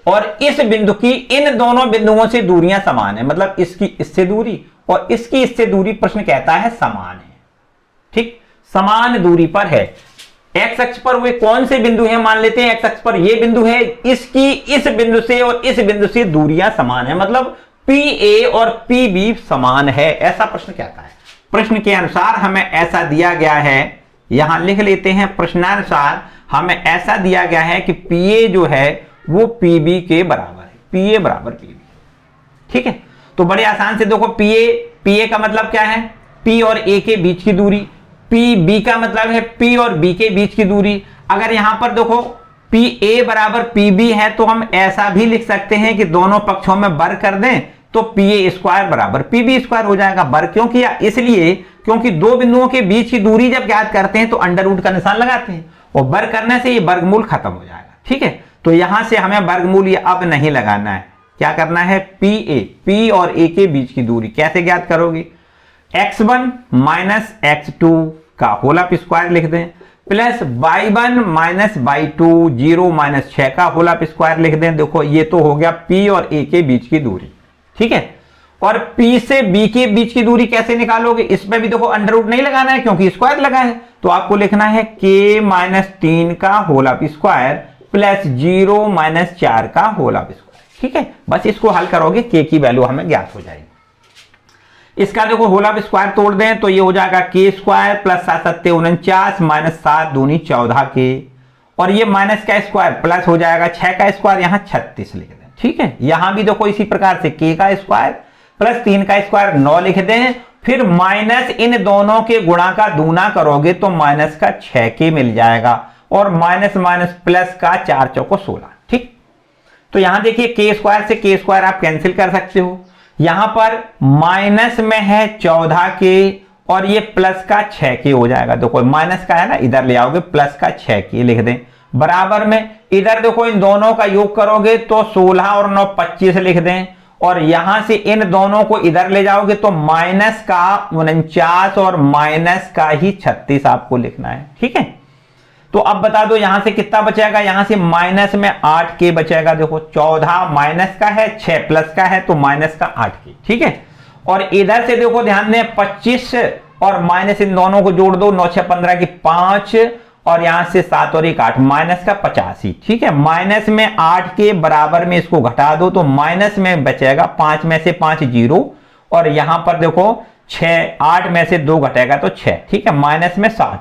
और इस बिंदु की इन दोनों बिंदुओं से दूरियां समान है, मतलब इसकी इससे दूरी और इसकी इससे दूरी प्रश्न कहता है समान है, ठीक, समान दूरी पर है। एक्स अक्ष पर वे कौन से बिंदु हैं, मान लेते हैं एक्स अक्ष पर ये बिंदु है, इसकी इस बिंदु से और इस बिंदु से दूरियां समान है, मतलब PA और PB समान है, ऐसा प्रश्न कहता है। प्रश्न के अनुसार हमें ऐसा दिया गया है, यहां लिख लेते हैं, प्रश्नानुसार हमें ऐसा दिया गया है कि PA जो है वो PB के बराबर है, PA बराबर PB, ठीक है। तो बड़े आसान से देखो, PA का मतलब क्या है, P और A के बीच की दूरी, PB का मतलब है P और B के बीच की दूरी। अगर यहां पर देखो PA बराबर PB है तो हम ऐसा भी लिख सकते हैं कि दोनों पक्षों में वर्ग कर दें तो PA स्क्वायर बराबर PB स्क्वायर हो जाएगा। वर्ग क्यों किया, इसलिए क्योंकि दो बिंदुओं के बीच की दूरी जब ज्ञात करते हैं तो अंडर रूट का निशान लगाते हैं और वर्ग करने से ये वर्गमूल खत्म हो जाएगा, ठीक है। तो यहां से हमें वर्गमूल ये अब नहीं लगाना है, क्या करना है, P और A के बीच की दूरी कैसे ज्ञात करोगे, x1 माइनस x2 का होल अप स्क्वायर लिख दें plus y1 minus y2 0 minus 6 का होल अप स्क्वायर लिख दें। देखो ये तो हो गया P और A के बीच की दूरी, ठीक है। और P से B के बीच की दूरी कैसे निकालोगे, इसमें भी देखो अंडर रूट नहीं लगाना है क्योंकि स्क्वायर लगा है, तो आपको लिखना है k माइनस 3 का whole up square plus 0 minus 4 का होल अप स्क्वायर, ठीक है। बस इसको हल करोगे k की वैल्यू हमें ज्ञात हो जाएगी। इसका देखो होल अप स्क्वायर तोड़ दें तो ये हो जाएगा k स्क्वायर प्लस 7 7 49 माइनस 7 दूनी 14 के और ये माइनस का स्क्वायर प्लस हो जाएगा 6 का स्क्वायर, यहां 36 लिख दें, ठीक है। यहां भी देखो इसी प्रकार से k का स्क्वायर प्लस 3 का स्क्वायर 9 लिख दें, फिर माइनस इन दोनों के गुणा का दूना करोगे तो माइनस का 6k मिल जाएगा और माइनस माइनस प्लस का 4 चौको 16, ठीक। तो यहां देखिए k स्क्वायर से k स्क्वायर आप कैंसिल कर सकते हो, यहां पर माइनस में है 14k और ये प्लस का 6k हो जाएगा। देखो माइनस का है ना, इधर ले आओगे प्लस का 6k लिख दें, बराबर में इधर देखो इन दोनों का योग करोगे तो 16 और 9 25 लिख दें और यहां से इन दोनों को इधर ले जाओगे तो माइनस का 49 और माइनस का ही 36 आपको लिखना है, ठीक है। तो अब बता दो यहां से कितना बचेगा, यहां से माइनस में 8k बचेगा। देखो 14 माइनस का है, 6 प्लस का है, तो माइनस का 8k, ठीक है। और इधर से देखो ध्यान दें 25 और माइनस इन दोनों को जोड़ दो, 9 6 15 की 5 और यहां से 7 और 1 8, माइनस का 85, ठीक है। माइनस में 8 के बराबर में इसको घटा दो तो माइनस में बचेगा 5 में से 5 0 और यहां पर देखो 6, 8 में से 2 घटेगा तो 6, ठीक है। माइनस में 60,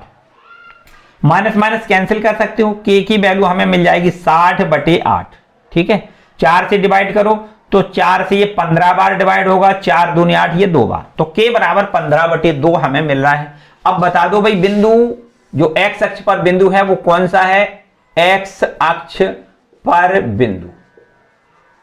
माइनस माइनस कैंसिल कर सकते हो, के की वैल्यू हमें मिल जाएगी 60/8, ठीक है। 4 से डिवाइड करो तो 4 से ये 15 बार डिवाइड होगा, 4 दूनी 8, ये 2 बार, तो के बराबर 15/2 हमें मिल रहा है। अब बता दो भाई बिंदु जो एक्स अक्ष पर बिंदु है वो कौन सा है, एक्स अक्ष पर बिंदु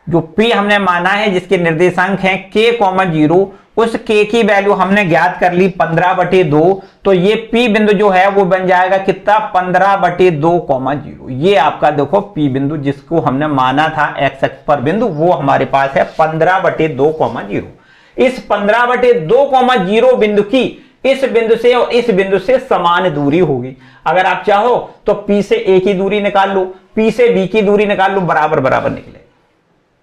जो P हमने माना है जिसके निर्देशांक हैं k, 0, उस k की वैल्यू हमने ज्ञात कर ली 15/2, तो ये P बिंदु जो है वो बन जाएगा कितना 15/2, 0। ये आपका देखो P बिंदु जिसको हमने माना था x अक्ष पर बिंदु वो हमारे पास है 15/2, 0। इस 15/2, 0 बिंदु की इस बिंदु से और इस बिंदु से समान दूरी होगी। अगर आप चाहो तो P से A की दूरी निकाल लो, P से B की दूरी निकाल लो, बराबर बराबर निकले,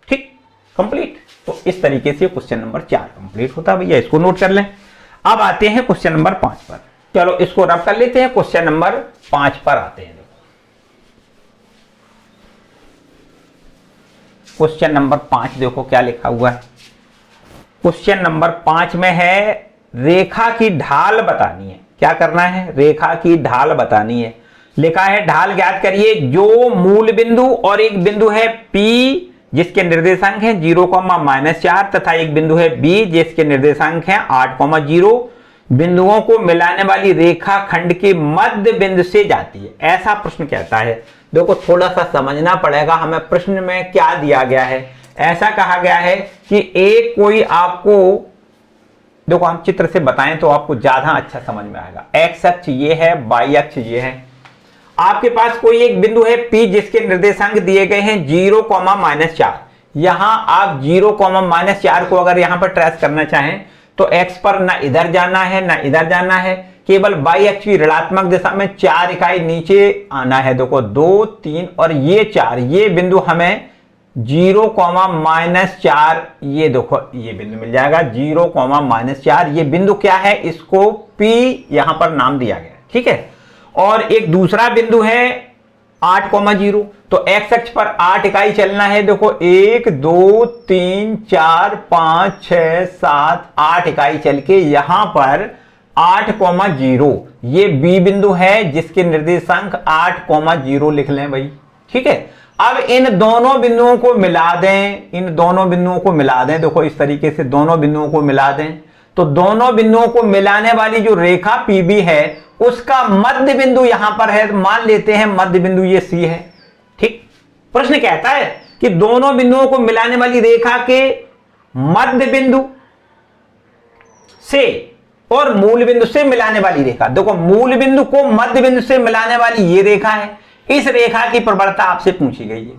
ठीक, कंप्लीट। तो इस तरीके से क्वेश्चन नंबर 4 कंप्लीट होता है भैया, इसको नोट कर लें। अब आते हैं क्वेश्चन नंबर 5 पर, चलो इसको रब कर लेते हैं। क्वेश्चन नंबर 5 पर आते हैं। क्वेश्चन नंबर 5 देखो क्या लिखा हुआ है। क्वेश्चन नंबर 5 में है रेखा की ढाल बतानी है। क्या करना है, रेखा की ढाल बतानी है। लिखा है ढाल ज्ञात करिए जो मूल बिंदु और एक बिंदु है P जिसके निर्देशांक है 0,-4 तथा एक बिंदु है B जिसके निर्देशांक है 8,0 बिंदुओं को मिलाने वाली रेखा खंड के मध्य बिंदु से जाती है, ऐसा प्रश्न कहता है। देखो थोड़ा सा समझना पड़ेगा हमें प्रश्न में क्या दिया गया है। ऐसा कहा गया है कि एक कोई आपको, देखो हम चित्र से बताएं तो आपको ज्यादा अच्छा समझ में आएगा। एक्स अक्ष ये है, वाई अक्ष ये है। आपके पास कोई एक बिंदु है P जिसके निर्देशांक दिए गए हैं 0,-4। यहां आप 0,-4 को अगर यहां पर ट्रेस करना चाहें तो x पर ना इधर जाना है ना इधर जाना है, केवल y अक्ष की ऋणात्मक दिशा में 4 इकाई नीचे आना है। देखो 2 3 और ये 4, ये बिंदु हमें 0,-4, ये देखो ये बिंदु मिल जाएगा 0,-4। ये बिंदु क्या है, इसको P यहां पर नाम दिया गया, ठीक है। और एक दूसरा बिंदु है 8,0, तो x अक्ष पर 8 इकाई चलना है। देखो 1 2 3 4 5 6 7 8 इकाई चल के यहां पर 8,0 ये B बिंदु है जिसके निर्देशांक 8,0 लिख लें भाई, ठीक है। अब इन दोनों बिंदुओं को मिला दें, इन दोनों बिंदुओं को मिला दें। देखो इस तरीके से दोनों बिंदुओं को मिला दें तो दोनों बिंदुओं को मिलाने वाली जो रेखा PB है उसका मध्य बिंदु यहां पर है। मान लेते हैं मध्य बिंदु ये C है, ठीक। प्रश्न कहता है कि दोनों बिंदुओं को मिलाने वाली रेखा के मध्य बिंदु से और मूल बिंदु से मिलाने वाली रेखा। देखो मूल बिंदु को मध्य बिंदु से मिलाने वाली ये रेखा है, इस रेखा की प्रवणता आपसे पूछी गई है,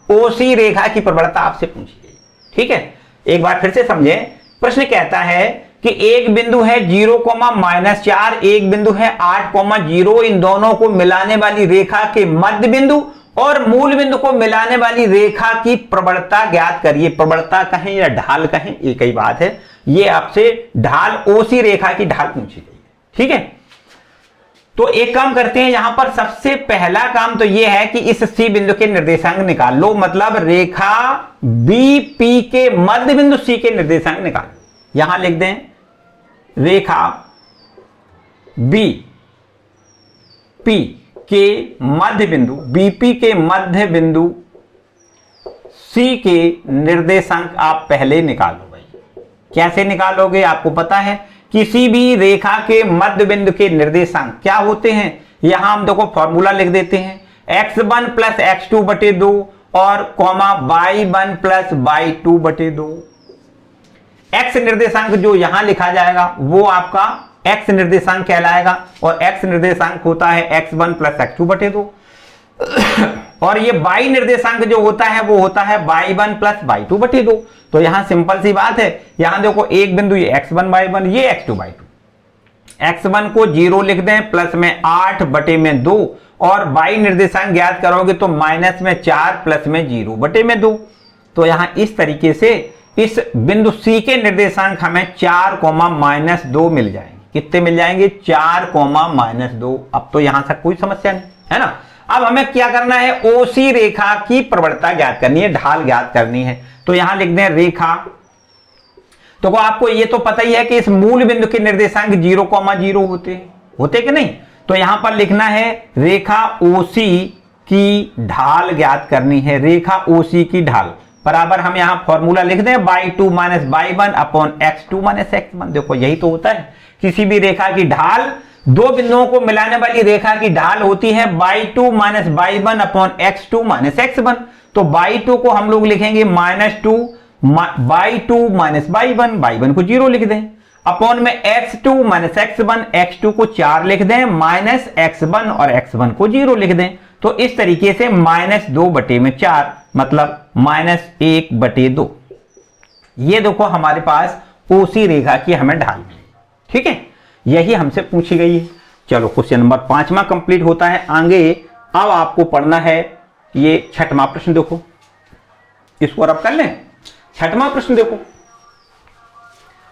OC रेखा की प्रवणता आपसे पूछी गई, ठीक है। एक बार फिर से समझें, प्रश्न कहता है कि एक बिंदु है 0,-4, एक बिंदु है 8,0, इन दोनों को मिलाने वाली रेखा के मध्य बिंदु और मूल बिंदु को मिलाने वाली रेखा की प्रवणता ज्ञात करिए। प्रवणता कहें या ढाल कहें एक ही बात है। ये आपसे ढाल OC रेखा की ढाल पूछी गई है, ठीक है। तो एक काम करते हैं, यहां पर सबसे पहला काम तो यह है कि इस C बिंदु के निर्देशांक निकाल लो, मतलब रेखा BP के मध्य बिंदु C के निर्देशांक निकाल लो। यहां लिख दें रेखा BP के मध्य बिंदु, BP के मध्य बिंदु C के निर्देशांक आप पहले निकालो भाई। कैसे निकालोगे, आपको पता है किसी भी रेखा के मध्य बिंदु के निर्देशांक क्या होते हैं। यहां हम देखो फॉर्मूला लिख देते हैं, x1 + x2/2 और y1 + y2/2। x निर्देशांक जो यहां लिखा जाएगा वो आपका x निर्देशांक कहलाएगा और x निर्देशांक होता है x1 + x2/2 और ये y निर्देशांक जो होता है वो होता है y1 + y2/2। तो यहां सिंपल सी बात है, यहां देखो एक बिंदु ये x1 y1, ये x2 y2। x1 को 0 लिख दें, प्लस में 8/2 और y निर्देशांक ज्ञात करोगे तो माइनस में 4 प्लस में 0 बटे में 2। तो यहां इस तरीके से इस बिंदु C के निर्देशांक हमें 4 -2 मिल जाएंगे। कितने मिल जाएंगे? 4 -2। अब तो यहां तक कोई समस्या नहीं है ना। अब हमें क्या करना है? OC रेखा की प्रवणता ज्ञात करनी है, ढाल ज्ञात करनी है। तो यहां लिख दें रेखा। तो आपको ये तो पता ही है कि इस मूल बिंदु के निर्देशांक 0,0 होते कि नहीं। तो यहां पर लिखना है रेखा OC की ढाल ज्ञात करनी है। रेखा OC की ढाल बराबर हम यहां फॉर्मूला लिख दें y2 - y1 upon x2 - x1। देखो यही तो होता है, किसी भी रेखा की ढाल, दो बिंदुओं को मिलाने वाली रेखा की ढाल होती है y2 - y1 upon x2 - x1। तो y2 को हम लोग लिखेंगे -2 y2 - y1 को 0 लिख दें, अपॉन में x2 - x1, x2 को 4 लिख दें, माइनस x1 और x1 को 0 लिख दें। तो इस तरीके से -2 बटे में 4 मतलब -1 बटे 2। ये देखो हमारे पास OC रेखा की हमें ढाल मिली। ठीक है, यही हमसे पूछी गई है। चलो क्वेश्चन नंबर 5वां कंप्लीट होता है आगे। अब आपको पढ़ना है ये 6वां प्रश्न। देखो इसको रब कर लें। 6वां प्रश्न देखो,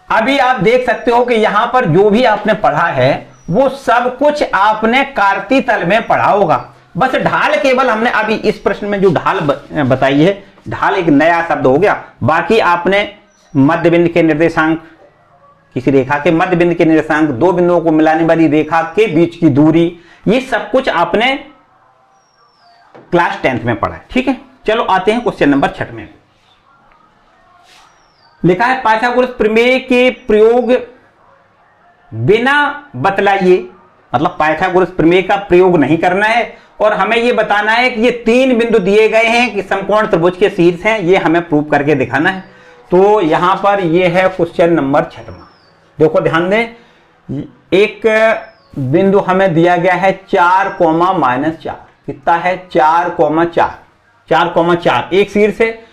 अभी आप देख सकते हो कि यहां पर जो भी आपने पढ़ा है वो सब कुछ आपने कार्तीय तल में पढ़ा होगा। बस ढाल केवल हमने अभी इस प्रश्न में जो ढाल बताई है, ढाल एक नया शब्द हो गया। बाकी आपने मध्य बिंदु के निर्देशांक, किसी रेखा के मध्य बिंदु के निर्देशांक, दो बिंदुओं को मिलाने वाली रेखा के बीच की दूरी, ये सब कुछ आपने क्लास 10th में पढ़ा है। ठीक है, चलो आते हैं क्वेश्चन नंबर 6 में। लिखा है पाइथागोरस प्रमेय के प्रयोग बिना बतलाइए, मतलब पाइथागोरस प्रमेय का प्रयोग नहीं करना है और हमें यह बताना है कि ये 3 बिंदु दिए गए हैं कि समकोण त्रिभुज के शीर्ष हैं, ये हमें प्रूव करके दिखाना है। तो यहां पर ये है क्वेश्चन नंबर 6वां। देखो ध्यान दें, एक बिंदु हमें दिया गया है 4, -4। कितना है? 4,4 4,4 एक शीर्ष है,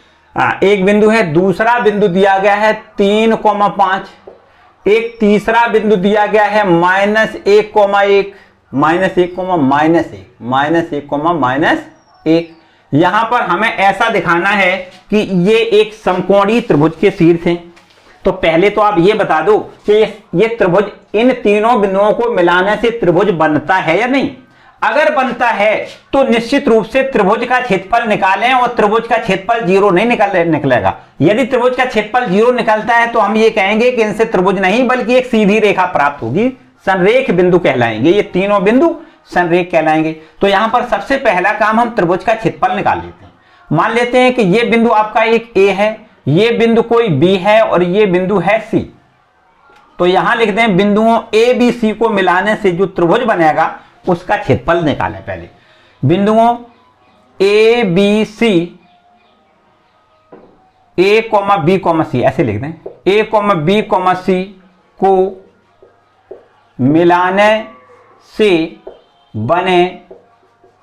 एक बिंदु है। दूसरा बिंदु दिया गया है 3,5, एक तीसरा बिंदु दिया गया है -1,1 -1,-1 यहां पर हमें ऐसा दिखाना है कि ये एक समकोणीय त्रिभुज के शीर्ष हैं। तो पहले तो आप ये बता दो कि ये त्रिभुज इन तीनों बिंदुओं को मिलाने से त्रिभुज बनता है या नहीं। अगर बनता है तो निश्चित रूप से त्रिभुज का क्षेत्रफल निकालें और त्रिभुज का क्षेत्रफल 0 नहीं निकलेगा। यदि त्रिभुज का क्षेत्रफल 0 निकलता है तो हम ये कहेंगे कि इनसे त्रिभुज नहीं बल्कि एक सीधी रेखा प्राप्त होगी, संरेख बिंदु कहलाएंगे। ये तीनों बिंदु संरेख कहलाएंगे। तो यहां पर सबसे पहला काम हम त्रिभुज का क्षेत्रफल निकाल लेते हैं। मान लेते हैं कि ये बिंदु आपका एक A है, ये बिंदु कोई B है और ये बिंदु है C। तो यहां लिख दें बिंदुओं A B C को मिलाने से जो त्रिभुज बनेगा उसका क्षेत्रफल निकालें। पहले बिंदुओं A B C, A, B, C ऐसे लिख दें। A, B, C को मिलाने से बने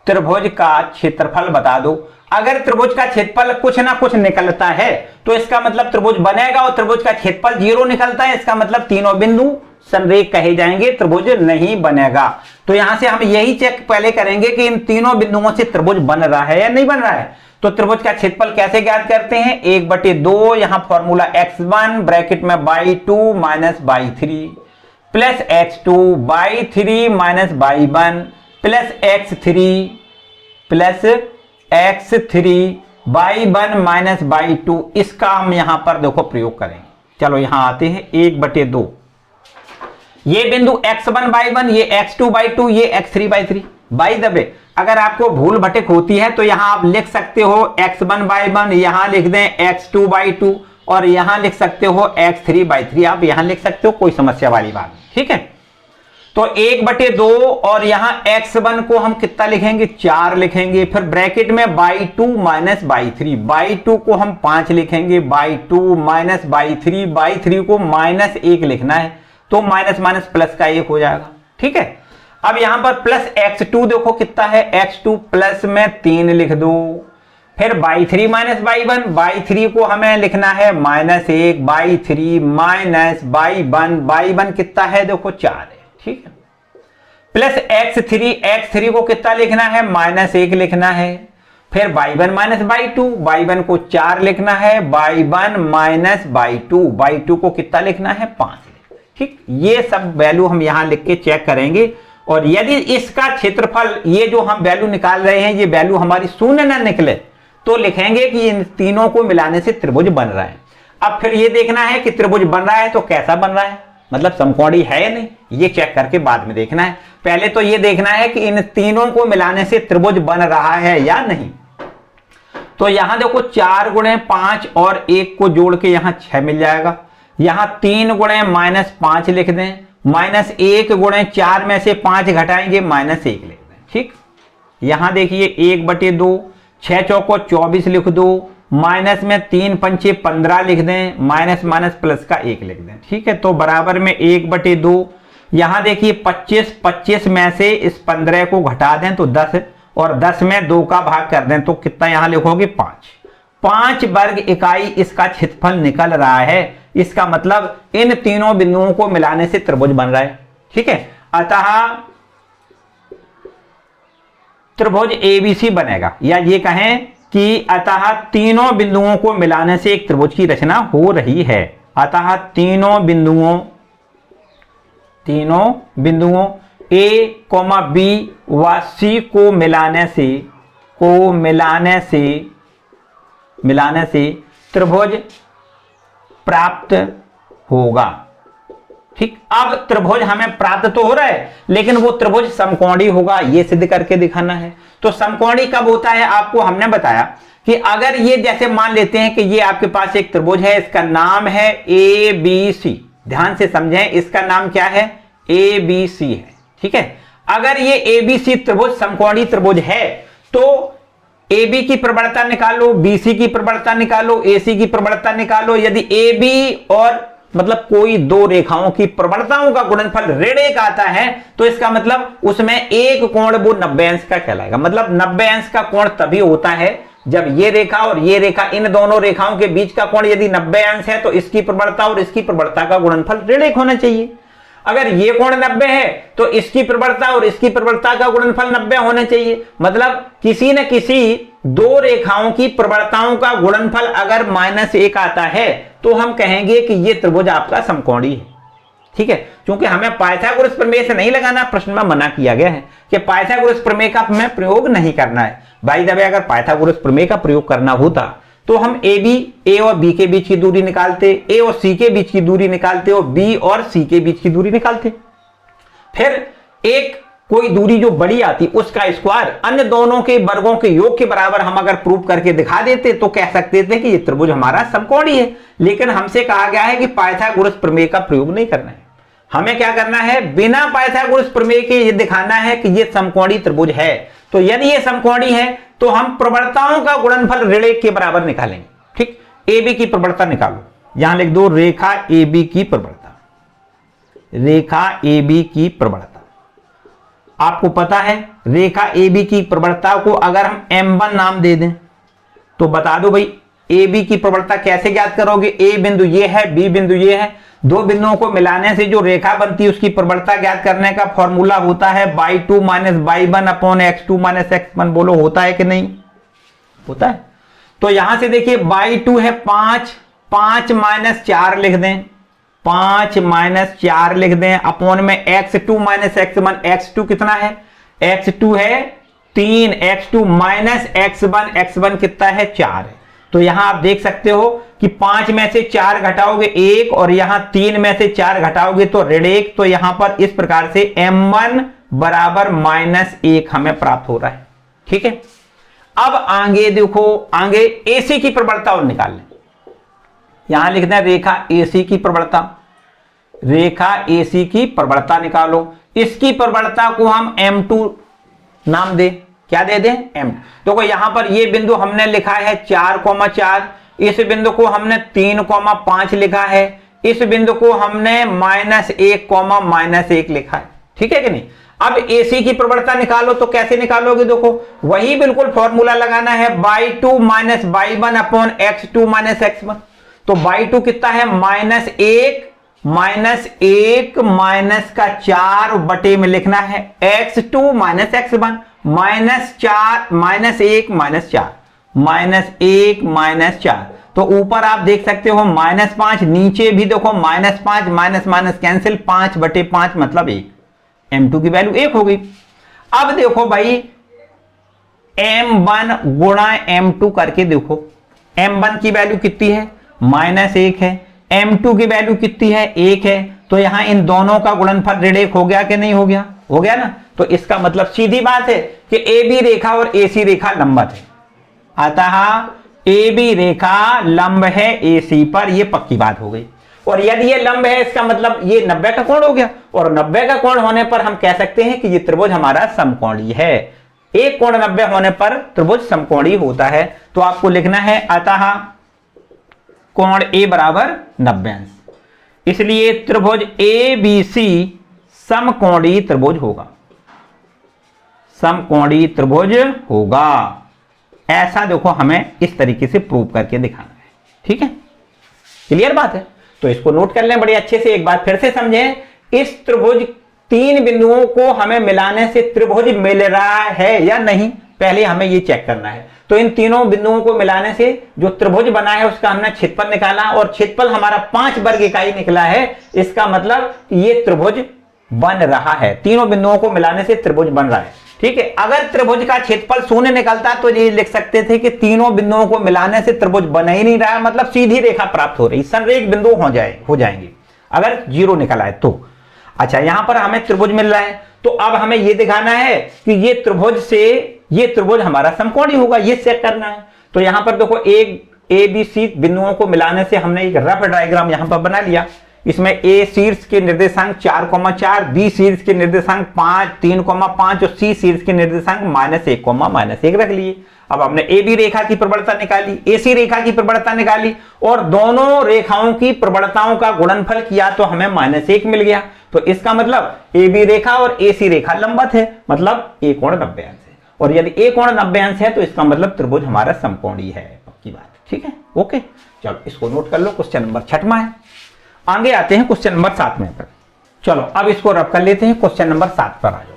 त्रिभुज का क्षेत्रफल बता दो। अगर त्रिभुज का क्षेत्रफल कुछ ना कुछ निकलता है तो इसका मतलब त्रिभुज बनेगा, और त्रिभुज का क्षेत्रफल 0 निकलता है इसका मतलब तीनों बिंदु संरेख कहे जाएंगे, त्रिभुज नहीं बनेगा। तो यहां से हम यही चेक पहले करेंगे कि इन तीनों बिंदुओं से त्रिभुज बन रहा है या नहीं बन रहा है। तो त्रिभुज का क्षेत्रफल कैसे ज्ञात करते हैं? 1/2, यहां फॉर्मूला x1 ब्रैकेट में y2 - y3 plus x2 y3 - y1 plus x3 y1 - y2। इसका हम यहां पर देखो प्रयोग करेंगे। चलो यहां आते हैं 1/2। ये बिंदु x1 y1, ये x2 y2, ये x3 y3। By the way अगर आपको भूल भटक होती है तो यहां आप लिख सकते हो x1 y1, यहां लिख दें x2 y2 और यहां लिख सकते हो x3 y3। आप यहां लिख सकते हो, कोई समस्या वाली बात नहीं। ठीक है, तो 1/2 और यहां x1 को हम कितना लिखेंगे? 4 लिखेंगे। फिर ब्रैकेट में y2 - y3, y2 को हम 5 लिखेंगे, y2 - y3 को -1 लिखना है। तो माइनस माइनस प्लस का 1 हो जाएगा। ठीक है, अब यहां पर प्लस x2 देखो कितना है, x2 प्लस में 3 लिख दो। फिर y3 - y1, y3 को हमें लिखना है -1, y3 - y1 कितना है देखो 4 है। ठीक है, प्लस x3 को कितना लिखना है, -1 लिखना है। फिर y1 माइनस y2, y1 को 4 लिखना है, y1 माइनस y2 को कितना लिखना है, 5। ठीक, ये सब वैल्यू हम यहां लिख के चेक करेंगे। और यदि इसका क्षेत्रफल, ये जो हम वैल्यू निकाल रहे हैं, ये वैल्यू हमारी शून्य ना निकले तो लिखेंगे कि इन तीनों को मिलाने से त्रिभुज बन रहा है। अब फिर ये देखना है कि त्रिभुज बन रहा है तो कैसा बन रहा है, मतलब समकोणी है या नहीं, ये चेक करके बाद में देखना है। पहले तो ये देखना है कि इन तीनों को मिलाने से त्रिभुज बन रहा है या नहीं। तो यहां देखो 4 गुणे 5 और 1 को जोड़ के यहां 6 मिल जाएगा। यहां 3 गुणे -5 लिख दें, -1 गुणे 4 में से 5 घटाएंगे, -1 लिख दें। ठीक, यहां देखिए 1/2, 6 चौको 24 लिख दो, माइनस में 3 पंचे 15 लिख दें, माइनस माइनस प्लस का 1 लिख दें। ठीक है, तो बराबर में 1/2। यहां देखिए 25 में से इस 15 को घटा दें तो 10, और 10 में 2 का भाग कर दें तो कितना यहां लिखोगे, 5 वर्ग इकाई इसका क्षेत्रफल निकल रहा है। इसका मतलब इन तीनों बिंदुओं को मिलाने से त्रिभुज बन रहा है। ठीक है, अतः त्रिभुज ABC बनेगा, या ये कहें कि अतः तीनों बिंदुओं को मिलाने से एक त्रिभुज की रचना हो रही है। अतः तीनों बिंदुओं A, B व C को मिलाने से त्रिभुज प्राप्त होगा। ठीक, अब त्रिभुज हमें प्राप्त तो हो रहा है, लेकिन वो त्रिभुज समकोणी होगा, ये सिद्ध करके दिखाना है। तो समकोणी कब होता है, आपको हमने बताया कि अगर ये, जैसे मान लेते हैं कि ये आपके पास एक त्रिभुज है, इसका नाम है ABC। ध्यान से समझें, इसका नाम क्या है, ABC है। ठीक है, अगर ये ABC त्रिभुज समकोणी त्रिभुज है तो AB की प्रवणता निकालो, BC की प्रवणता निकालो, AC की प्रवणता निकालो। यदि AB और मतलब कोई दो रेखाओं की प्रवणताओं का गुणनफल ऋण 1 आता है तो इसका मतलब उसमें एक कोण वो 90 अंश का कहलाएगा। मतलब 90 अंश का कोण तभी होता है जब ये रेखा और ये रेखा, इन दोनों रेखाओं के बीच का कोण यदि 90 अंश है तो इसकी प्रवणता और इसकी प्रवणता का गुणनफल ऋण 1 होना चाहिए। अगर ये कोण 90 है तो इसकी प्रवणता और इसकी प्रवणता का गुणनफल 90 होना चाहिए। मतलब किसी न किसी दो रेखाओं की प्रवणताओं का गुणनफल अगर -1 आता है तो हम कहेंगे कि ये त्रिभुज आपका समकोणी है। ठीक है, क्योंकि हमें पाइथागोरस प्रमेय से नहीं लगाना, प्रश्न में मना किया गया है कि पाइथागोरस प्रमेय का हमें प्रयोग नहीं करना है। भाई जब अगर पाइथागोरस प्रमेय का प्रयोग करना होता तो हम ए और बी के बीच की दूरी निकालते, ए और सी के बीच की दूरी निकालते और बी और सी के बीच की दूरी निकालते। फिर एक कोई दूरी जो बड़ी आती उसका स्क्वायर अन्य दोनों के वर्गों के योग के बराबर हम अगर प्रूव करके दिखा देते तो कह सकते थे कि ये त्रिभुज हमारा समकोणी है। लेकिन हमसे कहा गया है कि पाइथागोरस प्रमेय का प्रयोग नहीं करना है। हमें क्या करना है, बिना पाइथागोरस प्रमेय के ये दिखाना है कि ये समकोणी त्रिभुज है। तो यदि ये समकोणी है तो हम प्रवणताओं का गुणनफल ऋण 1 के बराबर निकालेंगे। ठीक, AB की प्रवणता निकालो, यहां लिख दो रेखा AB की प्रवणता। रेखा AB की प्रवणता आपको पता है, रेखा AB की प्रवणता को अगर हम M1 नाम दे दें तो बता दो भाई AB की प्रवणता कैसे ज्ञात करोगे। A बिंदु ये है, B बिंदु ये है, दो बिंदुओं को मिलाने से जो रेखा बनती है उसकी प्रवणता ज्ञात करने का फॉर्मूला होता है y2 minus y1 upon x2 minus x1। बोलो होता है कि नहीं होता है। तो यहां से देखिए y2 है 5 माइनस 4 लिख दें, 5 माइनस 4 लिख दें अपॉन में x2 माइनस x1। x2 कितना है, x2 है 3, x2 माइनस x1 कितना है 4 है। तो यहां आप देख सकते हो कि 5 में से 4 घटाओगे 1 और यहां 3 में से 4 घटाओगे तो ऋण 1। तो यहां पर इस प्रकार से M1 बराबर -1 हमें प्राप्त हो रहा है। ठीक है, अब आगे देखो, आगे AC की प्रवणता और निकाल लें। यहां लिख दें रेखा AC की प्रवणता। रेखा AC की प्रवणता निकालो, इसकी प्रवणता को हम M2 नाम दे। क्या दे दें, M। देखो यहां पर ये बिंदु हमने लिखा है 4,4, इस बिंदु को हमने 3,5 लिखा है, इस बिंदु को हमने -1,-1 लिखा है। ठीक है कि नहीं। अब AC की प्रवणता निकालो तो कैसे निकालोगे, देखो वही बिल्कुल फॉर्मूला लगाना है y2 minus y1 upon x2 minus x1। तो y2 कितना है -1 -1 माइनस का 4 बटे में लिखना है x2 माइनस x1, -4 -1 -4 -1 -4। तो ऊपर आप देख सकते हो -5, नीचे भी देखो -5 माइनस माइनस कैंसिल, 5 बटे 5 मतलब 1। m2 की वैल्यू 1 हो गई। अब देखो भाई m1 गुणा m2 करके देखो, m1 की वैल्यू कितनी है -1 है, m2 की वैल्यू कितनी है 1 है। तो यहां इन दोनों का गुणनफल ऋण 1 हो गया कि नहीं हो गया? हो गया ना। तो इसका मतलब सीधी बात है कि AB रेखा और AC रेखा लंबवत है, अतः AB रेखा लंब है AC पर, यह पक्की बात हो गई। और यदि ये लंब है इसका मतलब ये 90 का कोण हो गया, और 90 का कोण होने पर हम कह सकते हैं कि ये त्रिभुज हमारा समकोणीय है। एक कोण 90 होने पर त्रिभुज समकोणीय होता है। तो आपको लिखना है अतः कोण A बराबर 90 अंश, इसलिए त्रिभुज ABC समकोणीय त्रिभुज होगा, समकोणीय त्रिभुज होगा। ऐसा देखो हमें इस तरीके से प्रूव करके दिखाना है, ठीक है, क्लियर बात है। तो इसको नोट कर लें बड़े अच्छे से, एक बात फिर से समझें। इस त्रिभुज 3 बिंदुओं को हमें मिलाने से त्रिभुज मिल रहा है या नहीं, पहले हमें ये चेक करना है। तो इन तीनों बिंदुओं को मिलाने से जो त्रिभुज बना है उसका हमने क्षेत्रफल निकाला, और क्षेत्रफल हमारा 5 वर्ग इकाई निकला है। इसका मतलब ये त्रिभुज बन रहा है, तीनों बिंदुओं को मिलाने से त्रिभुज बन रहा है, ठीक है। अगर त्रिभुज का क्षेत्रफल 0 निकलता तो ये लिख सकते थे कि तीनों बिंदुओं को मिलाने से त्रिभुज बन ही नहीं रहा, मतलब सीधी रेखा प्राप्त हो रही, संरेख बिंदु हो जाएंगे अगर 0 निकल आए तो। अच्छा, यहां पर हमें त्रिभुज मिल रहा है, तो अब हमें यह दिखाना है कि ये त्रिभुज से ये त्रिभुज हमारा समकोणीय होगा, ये चेक करना है। तो यहां पर देखो एक ABC बिंदुओं को मिलाने से हमने एक रफ डायग्राम यहां पर बना लिया। इसमें A शीर्ष के निर्देशांक 4,4, B शीर्ष के निर्देशांक 5, 3,5 और C शीर्ष के निर्देशांक -1, -1 रख लिए। अब हमने AB रेखा की प्रवणता निकाली, AC रेखा की प्रवणता निकाली, और दोनों रेखाओं की प्रवणताओं का गुणनफल किया तो हमें -1 मिल गया। तो इसका मतलब AB रेखा और AC रेखा लंबवत है, मतलब A कोण 90 अंश है। और यदि A कोण 90 अंश है तो इसका मतलब त्रिभुज हमारा समकोणीय है, पक्की बात, ठीक है, ओके। चलो इसको नोट कर लो, क्वेश्चन नंबर 6वां है। आगे आते हैं क्वेश्चन नंबर 7वें पर। चलो अब इसको रब कर लेते हैं, क्वेश्चन नंबर 7 पर आ जाओ।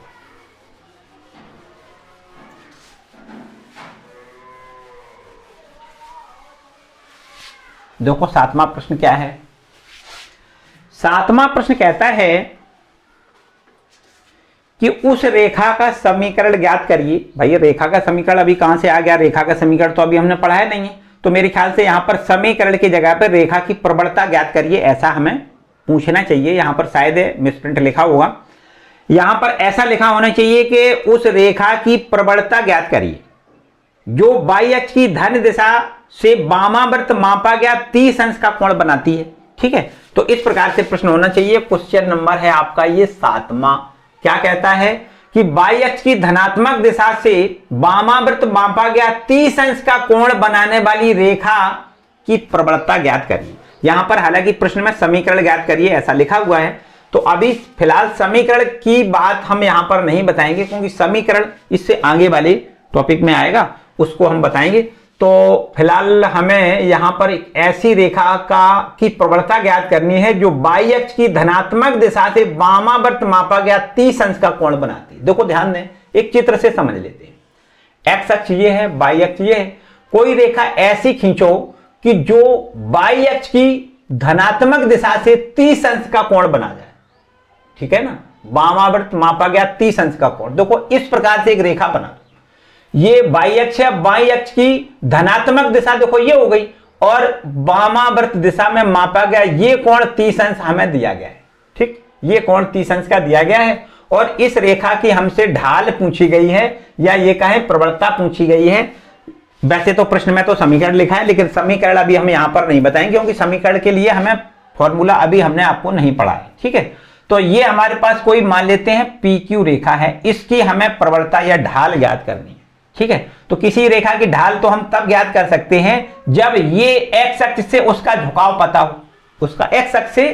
देखो 7वां प्रश्न क्या है। 7वां प्रश्न कहता है कि उस रेखा का समीकरण ज्ञात करिए। भाई रेखा का समीकरण अभी कहां से आ गया, रेखा का समीकरण तो अभी हमने पढ़ा है नहीं है, तो मेरे ख्याल से यहां पर समीकरण की जगह पर रेखा की प्रवणता ज्ञात करिए, ऐसा हमें पूछना चाहिए। यहां पर शायद मिसप्रिंट लिखा होगा, यहां पर ऐसा लिखा होना चाहिए कि उस रेखा की प्रवणता ज्ञात करिए जो y अक्ष की धन दिशा से वामावर्त मापा गया 30 अंश का कोण बनाती है, ठीक है। तो इस प्रकार से प्रश्न होना चाहिए। क्वेश्चन नंबर है आपका ये 7वां। क्या कहता है कि y अक्ष की धनात्मक दिशा से वामावर्त मापा गया 30 अंश का कोण बनाने वाली रेखा की प्रवणता ज्ञात करिए। यहां पर हालांकि प्रश्न में समीकरण ज्ञात करिए ऐसा लिखा हुआ है, तो अभी फिलहाल समीकरण की बात हम यहां पर नहीं बताएंगे, क्योंकि समीकरण इससे आगे वाले टॉपिक में आएगा, उसको हम बताएंगे। तो फिलहाल हमें यहां पर एक ऐसी रेखा की प्रवणता ज्ञात करनी है जो y अक्ष की धनात्मक दिशा से वामावर्त मापा गया 30 अंश का कोण बनाती है। देखो ध्यान दें, एक चित्र से समझ लेते हैं। x अक्ष ये है, y अक्ष ये है। कोई रेखा ऐसी खींचो कि जो y अक्ष की धनात्मक दिशा से 30 अंश का कोण बना जाए, ठीक है ना, वामावर्त मापा गया 30 अंश का कोण। देखो इस प्रकार से एक रेखा बना, ये y अक्ष है, y अक्ष की धनात्मक दिशा देखो ये हो गई, और वामावर्त दिशा में मापा गया ये कोण 30 अंश हमें दिया गया है, ठीक, ये कोण 30 अंश का दिया गया है। और इस रेखा की हमसे ढाल पूछी गई है, या ये कहें प्रवणता पूछी गई है। वैसे तो प्रश्न में तो समीकरण लिखा है, लेकिन समीकरण अभी हम यहां पर नहीं बताएंगे, क्योंकि समीकरण के लिए हमें फॉर्मूला अभी हमने आपको नहीं पढ़ा है, ठीक है। तो ये हमारे पास कोई मान लेते हैं PQ रेखा है, इसकी हमें प्रवणता या ढाल ज्ञात करनी है, ठीक है। तो किसी रेखा की ढाल तो हम तब ज्ञात कर सकते हैं जब ये x अक्ष से उसका झुकाव पता हो, उसका x अक्ष से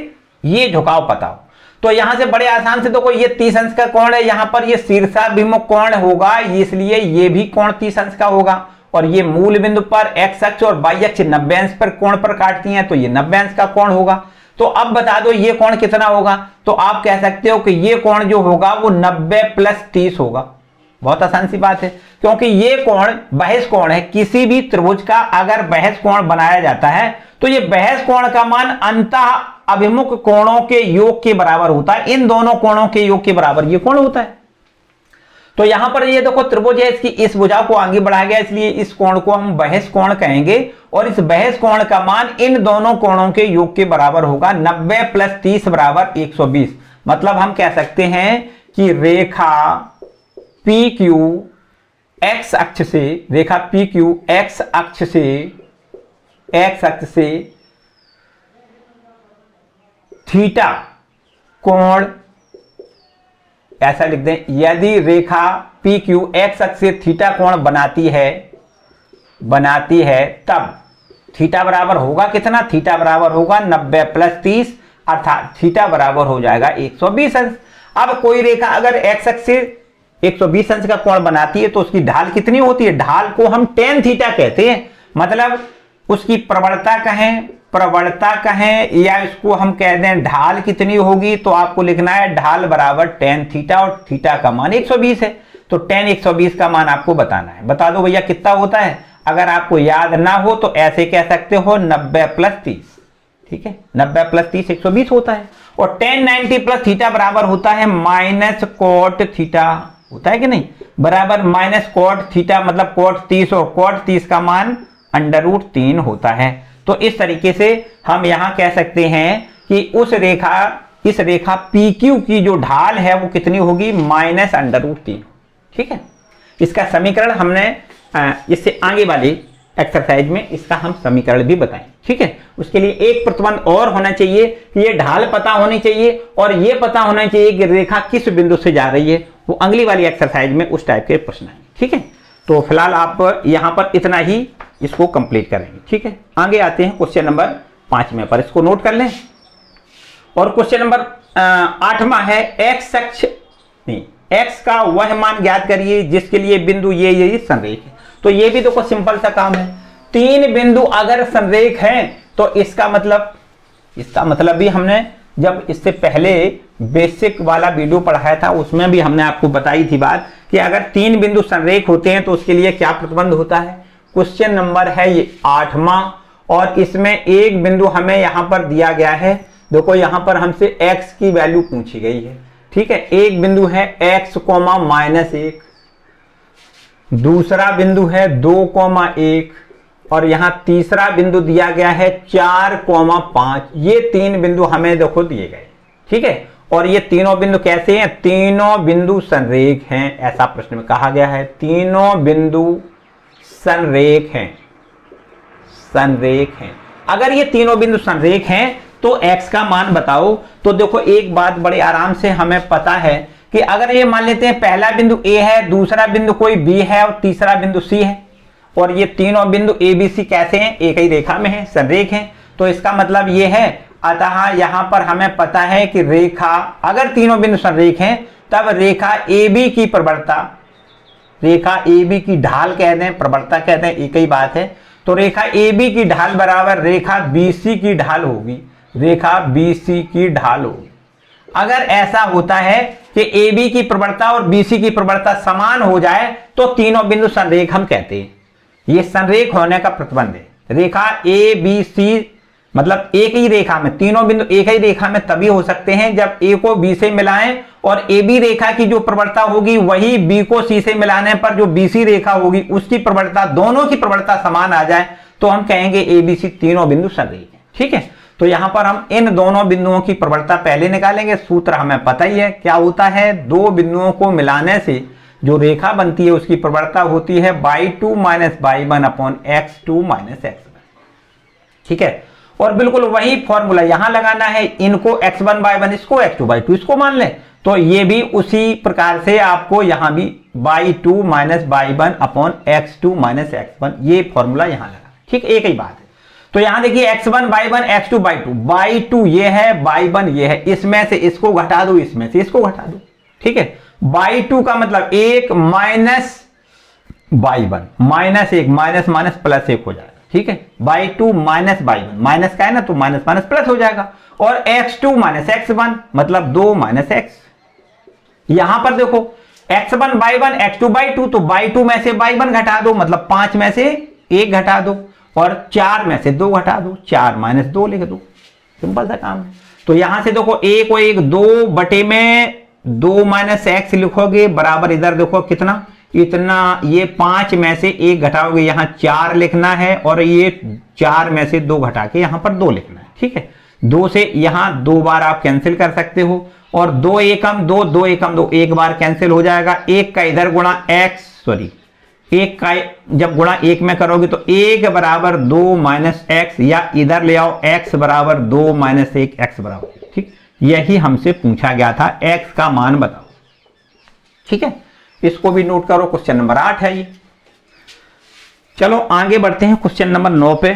ये झुकाव पता हो। तो यहां से बड़े आसान से देखो ये 30 अंश का कोण है, यहां पर ये शीर्षाभिमुख कोण होगा, इसलिए ये भी कोण 30 अंश का होगा। और ये मूल बिंदु पर x अक्ष और y अक्ष 90 अंश पर कोण पर काटती हैं, तो ये 90 अंश का कोण होगा। तो अब बता दो ये कोण कितना होगा। तो आप कह सकते हो कि ये कोण जो होगा वो 90 + 30 होगा। बहुत आसान सी बात है, क्योंकि ये कोण बहिष कोण है। किसी भी त्रिभुज का अगर बहिष कोण बनाया जाता है तो ये बहिष कोण का मान अंतः अभिमुख कोणों के योग के बराबर होता है। इन दोनों कोणों के योग के बराबर ये कोण होता है। तो यहां पर ये देखो त्रिभुज है, इसकी इस भुजा को आगे बढ़ाया गया, इसलिए इस कोण को हम बहिष कोण कहेंगे। और इस बहिष कोण का मान इन दोनों कोणों के योग के बराबर होगा। 90 + 30 = 120। मतलब हम कह सकते हैं कि रेखा PQ x अक्ष से, रेखा PQ x अक्ष से थीटा कोण, ऐसा लिख दें, यदि रेखा PQ x अक्ष से थीटा कोण बनाती है तब थीटा बराबर होगा कितना? थीटा बराबर होगा 90 + 30, अर्थात थीटा बराबर हो जाएगा 120 अंश। अब कोई रेखा अगर x अक्ष से 120 अंश का कोण बनाती है तो उसकी ढाल कितनी होती है? ढाल को हम tan थीटा कहते हैं। मतलब उसकी प्रवणता कहें या इसको हम कह दें ढाल कितनी होगी, तो आपको लिखना है ढाल बराबर tan थीटा, और थीटा का मान 120 है। तो tan 120 का मान आपको बताना है। बता दो भैया कितना होता है। अगर आपको याद ना हो तो ऐसे कह सकते हो 90 + 30। ठीक है, 90 + 30 120 होता है। और tan 90 + थीटा बराबर होता है -cot थीटा, होता है कि नहीं? बराबर -cot थीटा, मतलब cot 30, और cot 30 का मान √3 होता है। तो इस तरीके से हम यहां कह सकते हैं कि इस रेखा PQ की जो ढाल है वो कितनी होगी? -√3। ठीक है, इसका समीकरण हमने इससे आगे वाली एक्सरसाइज में इसका हम समीकरण भी बताएं। ठीक है, उसके लिए एक प्रतिबंध और होना चाहिए कि ये ढाल पता होनी चाहिए और ये पता होना चाहिए कि रेखा किस बिंदु से जा रही है। वो अगली वाली एक्सरसाइज में उस टाइप के प्रश्न है। ठीक है, तो फिलहाल आप यहां पर इतना ही इसको कंप्लीट करेंगे। ठीक है, आगे आते हैं क्वेश्चन नंबर 5 में, पर इसको नोट कर लें। और क्वेश्चन नंबर 8वां है x का वह मान ज्ञात करिए जिसके लिए बिंदु ये संरेख है। तो ये भी देखो सिंपल सा काम है। 3 बिंदु अगर संरेख हैं तो इसका मतलब भी हमने जब इससे पहले बेसिक वाला वीडियो पढ़ाया था उसमें भी हमने आपको बताई थी बात कि अगर 3 बिंदु संरेख होते हैं तो उसके लिए क्या प्रतिबंध होता है। क्वेश्चन नंबर है ये 8वां, और इसमें एक बिंदु हमें यहां पर दिया गया है। देखो यहां पर हमसे x की वैल्यू पूछी गई है। ठीक है, एक बिंदु है x, -1, दूसरा बिंदु है 2, 1, और यहां तीसरा बिंदु दिया गया है 4, 5। ये 3 बिंदु हमें देखो दिए गए। ठीक है, और ये तीनों बिंदु कैसे हैं? तीनों बिंदु संरेख हैं, ऐसा प्रश्न में कहा गया है। तीनों बिंदु संरेख हैं। अगर ये तीनों बिंदु संरेख हैं तो x का मान बताओ। तो देखो एक बात बड़े आराम से हमें पता है कि अगर ये मान लेते हैं पहला बिंदु A है, दूसरा बिंदु कोई B है और तीसरा बिंदु C है, और ये तीनों बिंदु A, B, C कैसे हैं? एक ही रेखा में है, संरेख हैं। तो इसका मतलब ये है, अतः यहां पर हमें पता है कि रेखा, अगर तीनों बिंदु संरेख हैं तब रेखा AB की प्रवणता, रेखा AB की ढाल कह दें, प्रवणता कह दें, एक ही बात है। तो रेखा AB की ढाल बराबर रेखा BC की ढाल होगी, रेखा BC की ढाल होगी। अगर ऐसा होता है कि AB की प्रवणता और BC की प्रवणता समान हो जाए तो तीनों बिंदु संरेख हम कहते हैं। ये संरेख होने का प्रतिबंध है। रेखा ABC मतलब एक ही रेखा में, तीनों बिंदु एक ही रेखा में तभी हो सकते हैं जब A को B से मिलाएं और AB रेखा की जो प्रवणता होगी वही B को C से मिलाने पर जो BC रेखा होगी उसकी प्रवणता, दोनों की प्रवणता समान आ जाए तो हम कहेंगे ABC तीनों बिंदु संरेख है। ठीक है, तो यहां पर हम इन दोनों बिंदुओं की प्रवणता पहले निकालेंगे। सूत्र हमें पता ही है क्या होता है, दो बिंदुओं को मिलाने से जो रेखा बनती है उसकी प्रवणता होती है y2 - y1 upon x2 - x1। ठीक है, और बिल्कुल वही फॉर्मूला यहां लगाना है। इनको x1 y1, इसको x2 y2 इसको मान लें, तो ये भी उसी प्रकार से आपको यहां भी y2 - y1 upon x2 - x1 ये फॉर्मूला यहां लगा। ठीक, एक ही बात है। तो यहां देखिए x1 y1 x2 y2, y2 ये है, y1 ये है, इसमें से इसको घटा दो, इसमें से इसको घटा दो। ठीक है, y2 का मतलब 1 - y1, -1 माइनस प्लस 1 हो जाएगा। ठीक है, by two minus by one, minus का है ना तो माइनस माइनस प्लस हो जाएगा, और x2 माइनस x1 मतलब 2 माइनस x। यहां पर देखो x1 by one, x2 by two, तो बाई टू में से बाई वन घटा दो मतलब 5 में से 1 घटा दो, और 4 में से 2 घटा दो, 4 माइनस 2 लिख दो, सिंपल सा काम है। तो यहां से देखो 1 और 1 2 बटे में 2 माइनस x लिखोगे बराबर इधर देखो कितना, इतना, ये 5 में से 1 घटाओगे यहां 4 लिखना है, और ये 4 में से 2 घटा के यहां पर 2 लिखना है, ठीक है। 2 से यहां 2 बार आप कैंसिल कर सकते हो, और 2 एकम 2, 2 एकम 2, 1 बार कैंसिल हो जाएगा। 1 का इधर गुणा x, सॉरी 1 का जब गुणा 1 में करोगे तो 1 बराबर 2 माइनस x, या इधर ले आओ x बराबर 2 माइनस 1, x बराबर, ठीक, यही हमसे पूछा गया था, x का मान बताओ, ठीक है। इसको भी नोट करो, क्वेश्चन नंबर 8 है ये। चलो आगे बढ़ते हैं क्वेश्चन नंबर 9 पे।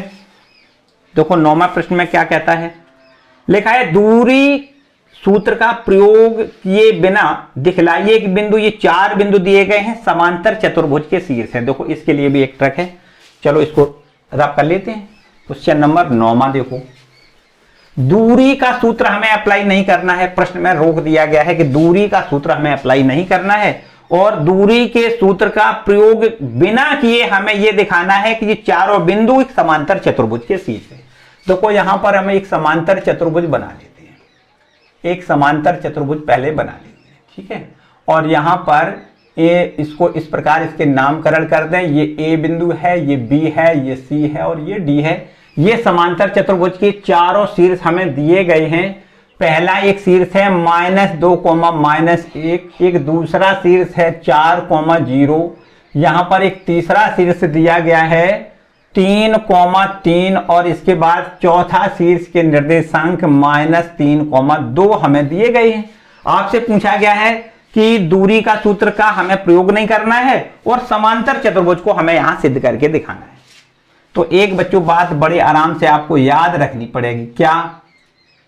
देखो 9वां प्रश्न में क्या कहता है, लिखा है दूरी सूत्र का प्रयोग किए बिना दिखलाइए कि बिंदु, ये 4 बिंदु दिए गए हैं समांतर चतुर्भुज के शीर्ष है। देखो इसके लिए भी एक ट्रक है, चलो इसको रब कर लेते हैं। क्वेश्चन नंबर 9वां देखो, दूरी का सूत्र हमें अप्लाई नहीं करना है, प्रश्न में रोक दिया गया है कि दूरी का सूत्र हमें अप्लाई नहीं करना है, और दूरी के सूत्र का प्रयोग बिना किए हमें यह दिखाना है कि ये चारों बिंदु एक समांतर चतुर्भुज के शीर्ष है। देखो यहां पर हमें एक समांतर चतुर्भुज बना लेते हैं, एक समांतर चतुर्भुज पहले बना लेते हैं, ठीक है। और यहां पर इसको इस प्रकार इसके नामकरण कर दें, ये ए बिंदु है, ये बी है, ये सी है और ये डी है। ये समांतर चतुर्भुज के चारों शीर्ष हमें दिए गए हैं। पहला एक शीर्ष है -2, -1, एक दूसरा शीर्ष है 4, 0, यहां पर एक तीसरा शीर्ष दिया गया है 3, 3, और इसके बाद चौथा शीर्ष के निर्देशांक -3, 2 हमें दिए गए हैं। आपसे पूछा गया है कि दूरी का सूत्र का हमें प्रयोग नहीं करना है और समांतर चतुर्भुज को हमें यहां सिद्ध करके दिखाना है। तो एक बच्चों बात बड़े आराम से आपको याद रखनी पड़ेगी, क्या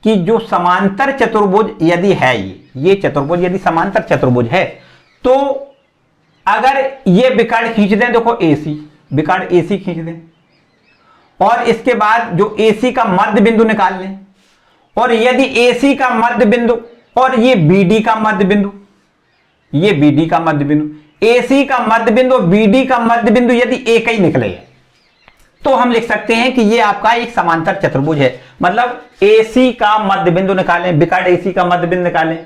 कि जो समांतर चतुर्भुज यदि है, ये चतुर्भुज यदि समांतर चतुर्भुज है, तो अगर ये विकर्ण खींच दें, देखो AC, विकर्ण AC खींच दें, और इसके बाद जो AC का मध्य बिंदु निकाल लें, और यदि AC का मध्य बिंदु और ये BD का मध्य बिंदु, ये BD का मध्य बिंदु, AC का मध्य बिंदु और BD का मध्य बिंदु यदि एक ही निकले, तो हम लिख सकते हैं कि ये आपका एक समांतर चतुर्भुज है। मतलब AC का मध्य बिंदु निकालें, विकर्ण AC का मध्य बिंदु निकालें,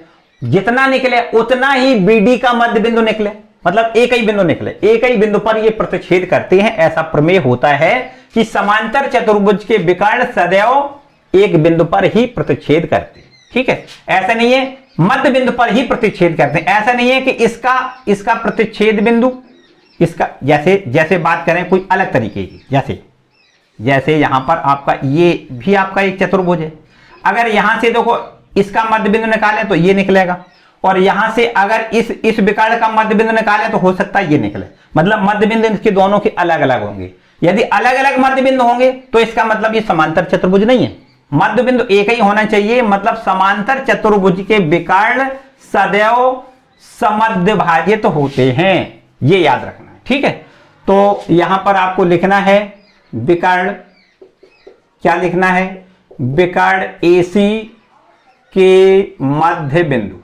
जितना निकले उतना ही BD का मध्य बिंदु निकले, मतलब एक ही बिंदु निकले, एक ही बिंदु पर ये प्रतिच्छेद करते हैं। ऐसा प्रमेय होता है कि समांतर चतुर्भुज के विकर्ण सदैव एक बिंदु पर ही प्रतिच्छेद करते हैं, ठीक है। ऐसा नहीं है मध्य बिंदु पर ही प्रतिच्छेद करते हैं, ऐसा नहीं है कि इसका प्रतिच्छेद बिंदु, इसका जैसे बात करें कोई अलग तरीके की, जैसे यहां पर आपका ये भी आपका एक चतुर्भुज है। अगर यहां से देखो इसका मध्य बिंदु निकालें तो ये निकलेगा, और यहां से अगर इस विकर्ण का मध्य बिंदु निकालें तो हो सकता है ये निकले। मतलब मध्य बिंदु इसके दोनों के अलग अलग होंगे। यदि अलग अलग मध्य बिंदु होंगे तो इसका मतलब ये समांतर चतुर्भुज नहीं है, मध्य बिंदु एक ही होना चाहिए। मतलब समांतर चतुर्भुज के विकर्ण सदैव समद्विभाजित होते हैं, ये याद रखना है, ठीक है। तो यहां पर आपको लिखना है विकर्ण, क्या लिखना है, विकर्ण AC के मध्य बिंदु,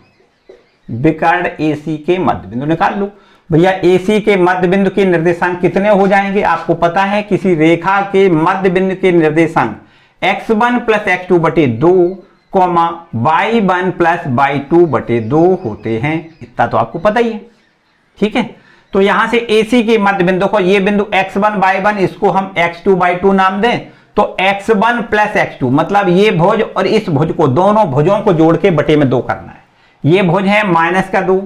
विकर्ण AC के मध्य बिंदु निकाल लो भैया। AC के मध्य बिंदु के निर्देशांक कितने हो जाएंगे, आपको पता है किसी रेखा के मध्य बिंदु के निर्देशांक x1 + x2 बटे 2, y1 + y2 बटे 2 होते हैं। इतना तो आपको पता ही है, ठीक है। तो यहां से AC के मध्य बिंदु को, ये बिंदु x1 y1, इसको हम x2 y2 नाम दें, तो x1 + x2 मतलब ये भुज और इस भुज को, दोनों भुजों को जोड़ के बटे में 2 करना है। ये भुज है -2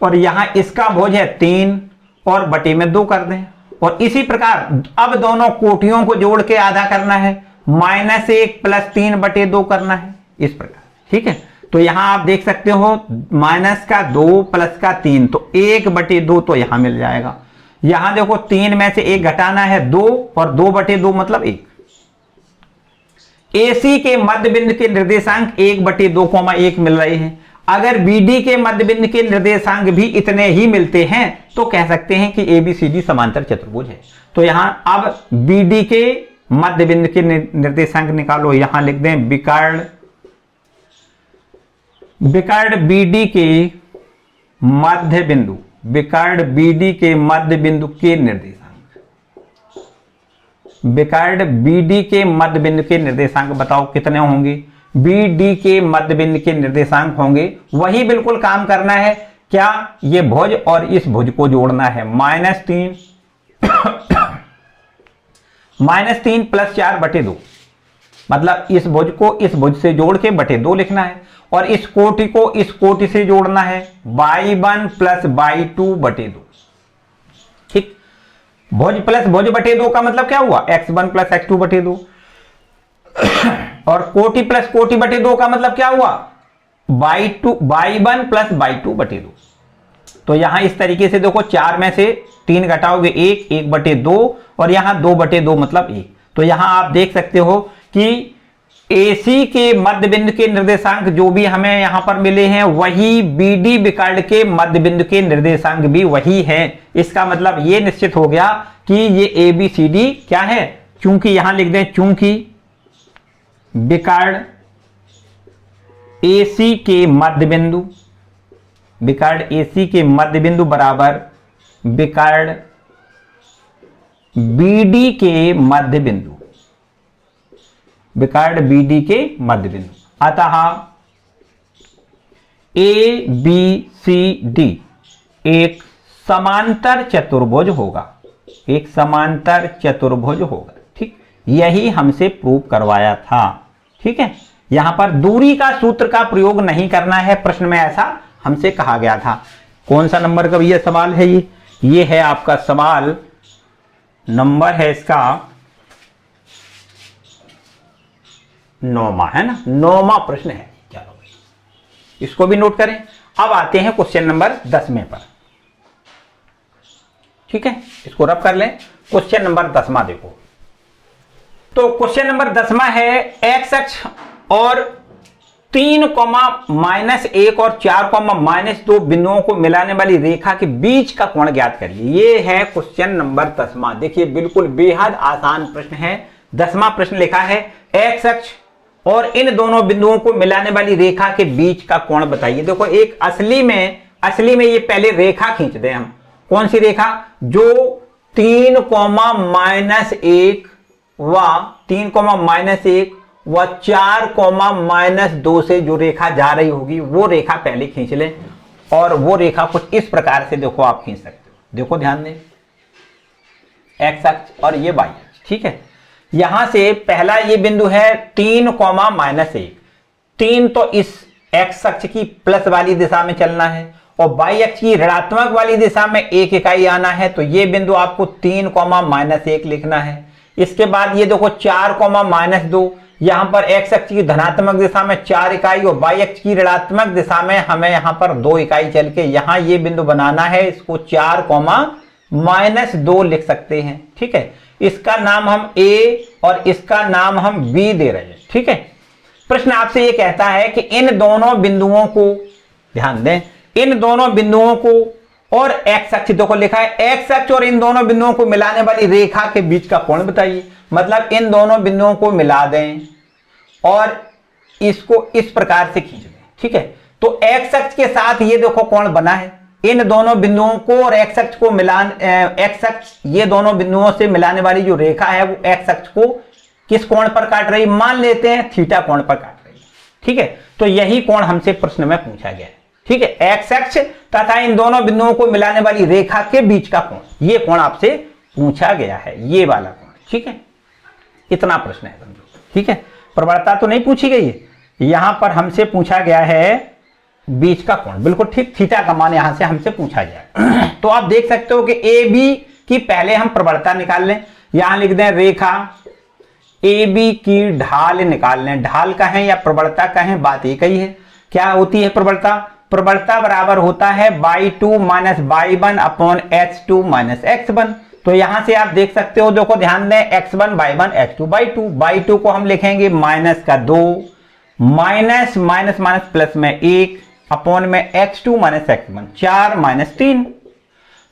और यहां इसका भुज है 3 और बटे में 2 कर दें। और इसी प्रकार अब दोनों कोटियों को जोड़ के आधा करना है, -1 + 3 बटे 2 करना है, इस प्रकार, ठीक है। तो यहां आप देख सकते हो -2 + 3, तो 1 बटे 2 तो यहां मिल जाएगा। यहां देखो 3 में से 1 घटाना है 2, और 2 बटे 2 मतलब 1। AC के मध्य बिंदु के निर्देशांक 1 बटे 2, 1 मिल रहे हैं। अगर BD के मध्य बिंदु के निर्देशांक भी इतने ही मिलते हैं तो कह सकते हैं कि ABCD समांतर चतुर्भुज है। तो यहां अब BD के मध्य बिंदु के निर्देशांक निकालो, यहां लिख दें विकर्ण BD के मध्य बिंदु, विकर्ण BD के मध्य बिंदु के निर्देशांक, विकर्ण BD के मध्य बिंदु के निर्देशांक बताओ कितने होंगे। BD के मध्य बिंदु के निर्देशांक होंगे, वही बिल्कुल काम करना है। क्या, ये भुज और इस भुज को जोड़ना है, -3 -3 + 4/2, मतलब इस भुज को इस भुज से जोड़ के /2 लिखना है, और इस कोटि को इस कोटि से जोड़ना है, y1 + y2/2। ठीक, भुज प्लस भुज/2 का मतलब क्या हुआ, x1 + x2/2, और कोटि प्लस कोटि/2 का मतलब क्या हुआ, y1 + y2/2। तो यहां इस तरीके से देखो, 4 में से 3 घटाओगे 1, 1/2, और यहां 2/2 मतलब 1। तो यहां आप देख सकते हो कि AC के मध्य बिंदु के निर्देशांक जो भी हमें यहां पर मिले हैं, वही BD विकर्ण के मध्य बिंदु के निर्देशांक भी वही है। इसका मतलब ये निश्चित हो गया कि ये ABCD क्या है, चूंकि यहां लिख दें, चूंकि विकर्ण AC के मध्य बिंदु, विकर्ण AC के मध्य बिंदु बराबर विकर्ण BD के मध्य बिंदु, विकर्ण BD के मध्य बिंदु। अतः ABCD एक समांतर चतुर्भुज होगा, एक समांतर चतुर्भुज होगा। ठीक, यही हमसे प्रूव करवाया था। ठीक है, यहां पर दूरी का सूत्र का प्रयोग नहीं करना है, प्रश्न में ऐसा हमसे कहा गया था। कौन सा नंबर का ये सवाल है, ये है आपका सवाल नंबर है इसका 9वां, है ना, 9वां प्रश्न है। चलो इसको भी नोट करें। अब आते हैं क्वेश्चन नंबर 10वें पर। ठीक है, इसको रब कर लें। क्वेश्चन नंबर 10वां देखो, तो क्वेश्चन नंबर 10वां है, x अक्ष और 3, -1 और 4, -2 बिंदुओं को मिलाने वाली रेखा के बीच का कोण ज्ञात करिए। ये है क्वेश्चन नंबर 10वां। देखिए बिल्कुल बेहद आसान प्रश्न है। 10वां प्रश्न लिखा है, x अक्ष और इन दोनों बिंदुओं को मिलाने वाली रेखा के बीच का कोण बताइए। देखो एक असली में ये पहले रेखा खींच दें हम। कौन सी रेखा, जो 3, -1 व 3, -1 व 4, -2 से जो रेखा जा रही होगी वो रेखा पहले खींच लें, और वो रेखा कुछ इस प्रकार से देखो आप खींच सकते हो। देखो ध्यान दें, x अक्ष और ये y अक्ष। ठीक है, यहां से पहला ये बिंदु है 3, -1। 3 तो इस x अक्ष की प्लस वाली दिशा में चलना है, और y अक्ष की ऋणात्मक वाली दिशा में 1 इकाई आना है। तो ये बिंदु आपको 3, -1 लिखना है। इसके बाद ये देखो 4, -2, यहां पर x अक्ष की धनात्मक दिशा में 4 इकाई और y अक्ष की ऋणात्मक दिशा में हमें यहां पर 2 इकाई चल के यहां ये बिंदु बनाना है। इसको 4, -2 लिख सकते हैं। ठीक है, इसका नाम हम A और इसका नाम हम B दे रहे हैं। ठीक है, प्रश्न आपसे ये कहता है कि इन दोनों बिंदुओं को, ध्यान दें, इन दोनों बिंदुओं को और x अक्ष देखो लिखा है, x अक्ष और इन दोनों बिंदुओं को मिलाने वाली रेखा के बीच का कोण बताइए। मतलब इन दोनों बिंदुओं को मिला दें और इसको इस प्रकार से खींच दें। ठीक है, तो x अक्ष के साथ ये देखो कोण बना है। इन दोनों बिंदुओं को और x अक्ष को x अक्ष ये दोनों बिंदुओं से मिलाने वाली जो रेखा है वो x अक्ष को किस कोण पर काट रही, मान लेते हैं थीटा कोण पर काट रही है। ठीक है, तो यही कोण हमसे प्रश्न में पूछा गया है। ठीक है, x अक्ष तथा इन दोनों बिंदुओं को मिलाने वाली रेखा के बीच का कोण, ये कोण आपसे पूछा गया है, ये वाला कोण। ठीक है, इतना प्रश्न है समझो। ठीक है, प्रवणता तो नहीं पूछी गई है, यहां पर हमसे पूछा गया है बीच का कोण। बिल्कुल ठीक, थीटा का मान यहां से हमसे पूछा गया। तो आप देख सकते हो कि AB की पहले हम प्रवणता निकाल लें। यहां लिख दें रेखा AB की ढाल निकाल लें। ढाल कहें या प्रवणता कहें, बात एक ही है। क्या होती है प्रवणता? प्रवणता बराबर होता है y2 - y1 upon h2 - x1। तो यहां से आप देख सकते हो, देखो ध्यान दें, x1 y1 h2 y2। y2 को हम लिखेंगे -2 माइनस माइनस प्लस में 1, अपॉन में x2 माइनस x1, 4 माइनस 3,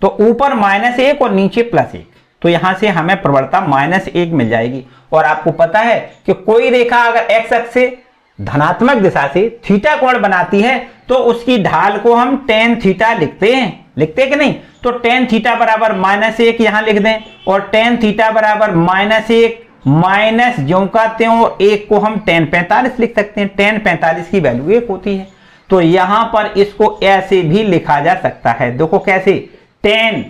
तो ऊपर -1 और नीचे +1, तो यहां से हमें प्रवणता -1 मिल जाएगी। और आपको पता है कि कोई रेखा अगर x अक्ष से धनात्मक दिशा से थीटा कोण बनाती है तो उसकी ढाल को हम tan थीटा लिखते हैं कि नहीं? तो tan थीटा बराबर -1 यहां लिख दें, और tan थीटा बराबर -1 माइनस ज्यों का त्यों 1 को हम tan 45 लिख सकते हैं। tan 45 की वैल्यू 1 होती है। तो यहां पर इसको ऐसे भी लिखा जा सकता है, देखो कैसे, tan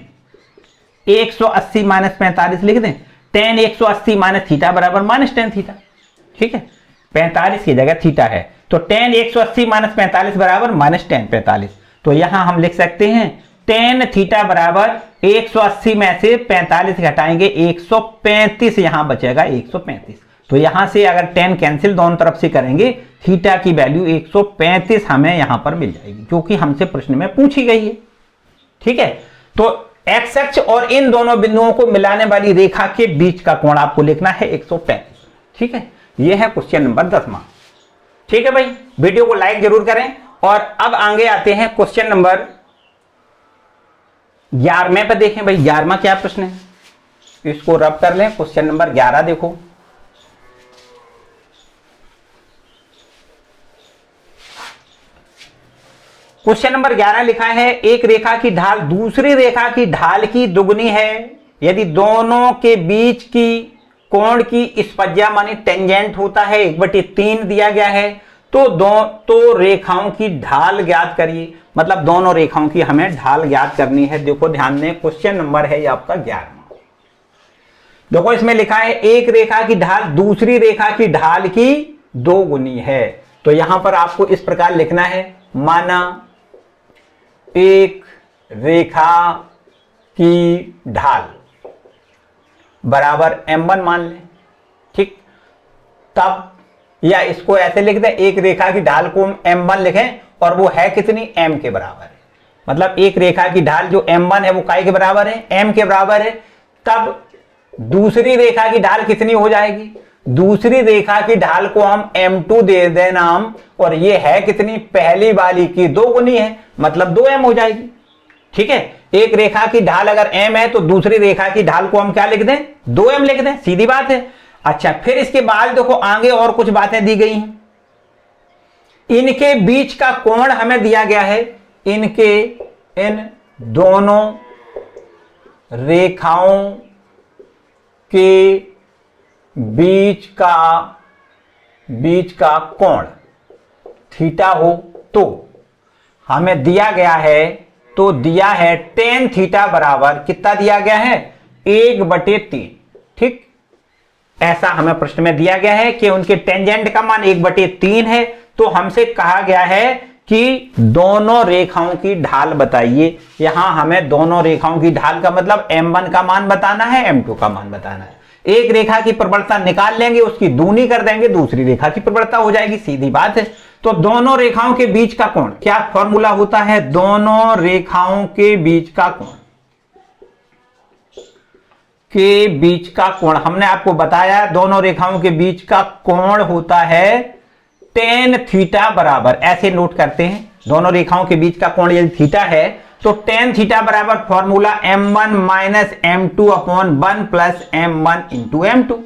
180 माइनस 45 लिख दें, tan 180 माइनस थीटा बराबर -tan थीटा, ठीक है, 45 की जगह थीटा है, तो tan 180 माइनस 45 बराबर -tan 45। तो यहां हम लिख सकते हैं tan थीटा बराबर 180 में से 45 घटाएंगे 135, यहां बचेगा 135। तो यहां से अगर tan कैंसिल दोनों तरफ से करेंगे, थीटा की वैल्यू 135 हमें यहां पर मिल जाएगी, जो कि हमसे प्रश्न में पूछी गई है, ठीक है। तो x अक्ष और इन दोनों बिंदुओं को मिलाने वाली रेखा के बीच का कोण आपको लिखना है 135, ठीक है। यह है क्वेश्चन नंबर 10वां, ठीक है भाई। वीडियो को लाइक जरूर करें। और अब आगे आते हैं क्वेश्चन नंबर 11वें पर देखें भाई, 11वां क्या प्रश्न है, इसको रब कर लें। क्वेश्चन नंबर 11 देखो, क्वेश्चन नंबर 11 लिखा है, एक रेखा की ढाल दूसरी रेखा की ढाल की दुगनी है यदि दोनों के बीच की कोण की स्पज्या माने टेंजेंट होता है 1/3 दिया गया है, तो रेखाओं की ढाल ज्ञात करिए। मतलब दोनों रेखाओं की हमें ढाल ज्ञात करनी है। देखो ध्यान दें, क्वेश्चन नंबर है ये आपका 11वां। देखो इसमें लिखा है एक रेखा की ढाल दूसरी रेखा की ढाल की 2 गुनी है। तो यहां पर आपको इस प्रकार लिखना है, माना एक रेखा की ढाल बराबर m1 मान लें, ठीक। तब या इसको ऐसे लिख दें, एक रेखा की ढाल को m1 लिखें और वो है कितनी, m के बराबर है। मतलब एक रेखा की ढाल जो m1 है वो काय के बराबर है, m के बराबर है। तब दूसरी रेखा की ढाल कितनी हो जाएगी, दूसरी रेखा की ढाल को हम m2 दे दें नाम, और ये है कितनी, पहली वाली की 2 गुनी है, मतलब 2m हो जाएगी, ठीक है। एक रेखा की ढाल अगर m है तो दूसरी रेखा की ढाल को हम क्या लिख दें, 2m लिख दें, सीधी बात है। अच्छा, फिर इसके बाद देखो आगे और कुछ बातें दी गई हैं। इनके बीच का कोण हमें दिया गया है, इन दोनों रेखाओं के बीच का कोण थीटा हो, तो हमें दिया गया है, तो दिया है tan थीटा बराबर कितना दिया गया है, 1/3, ठीक। ऐसा हमें प्रश्न में दिया गया है कि उनके टेंजेंट का मान 1/3 है। तो हमसे कहा गया है कि दोनों रेखाओं की ढाल बताइए। यहां हमें दोनों रेखाओं की ढाल का मतलब m1 का मान बताना है, m2 का मान बताना है। एक रेखा की प्रवणता निकाल लेंगे, उसकी दूनी कर देंगे, दूसरी रेखा की प्रवणता हो जाएगी, सीधी बात है। तो दोनों रेखाओं के बीच का कोण, क्या फॉर्मूला होता है, दोनों रेखाओं के बीच का कोण, के बीच का कोण हमने आपको बताया, दोनों रेखाओं के बीच का कोण होता है tan थीटा बराबर, ऐसे नोट करते हैं, दोनों रेखाओं के बीच का कोण यदि थीटा है तो tan थीटा बराबर formula m1 minus m2 upon 1 plus m1 into m2,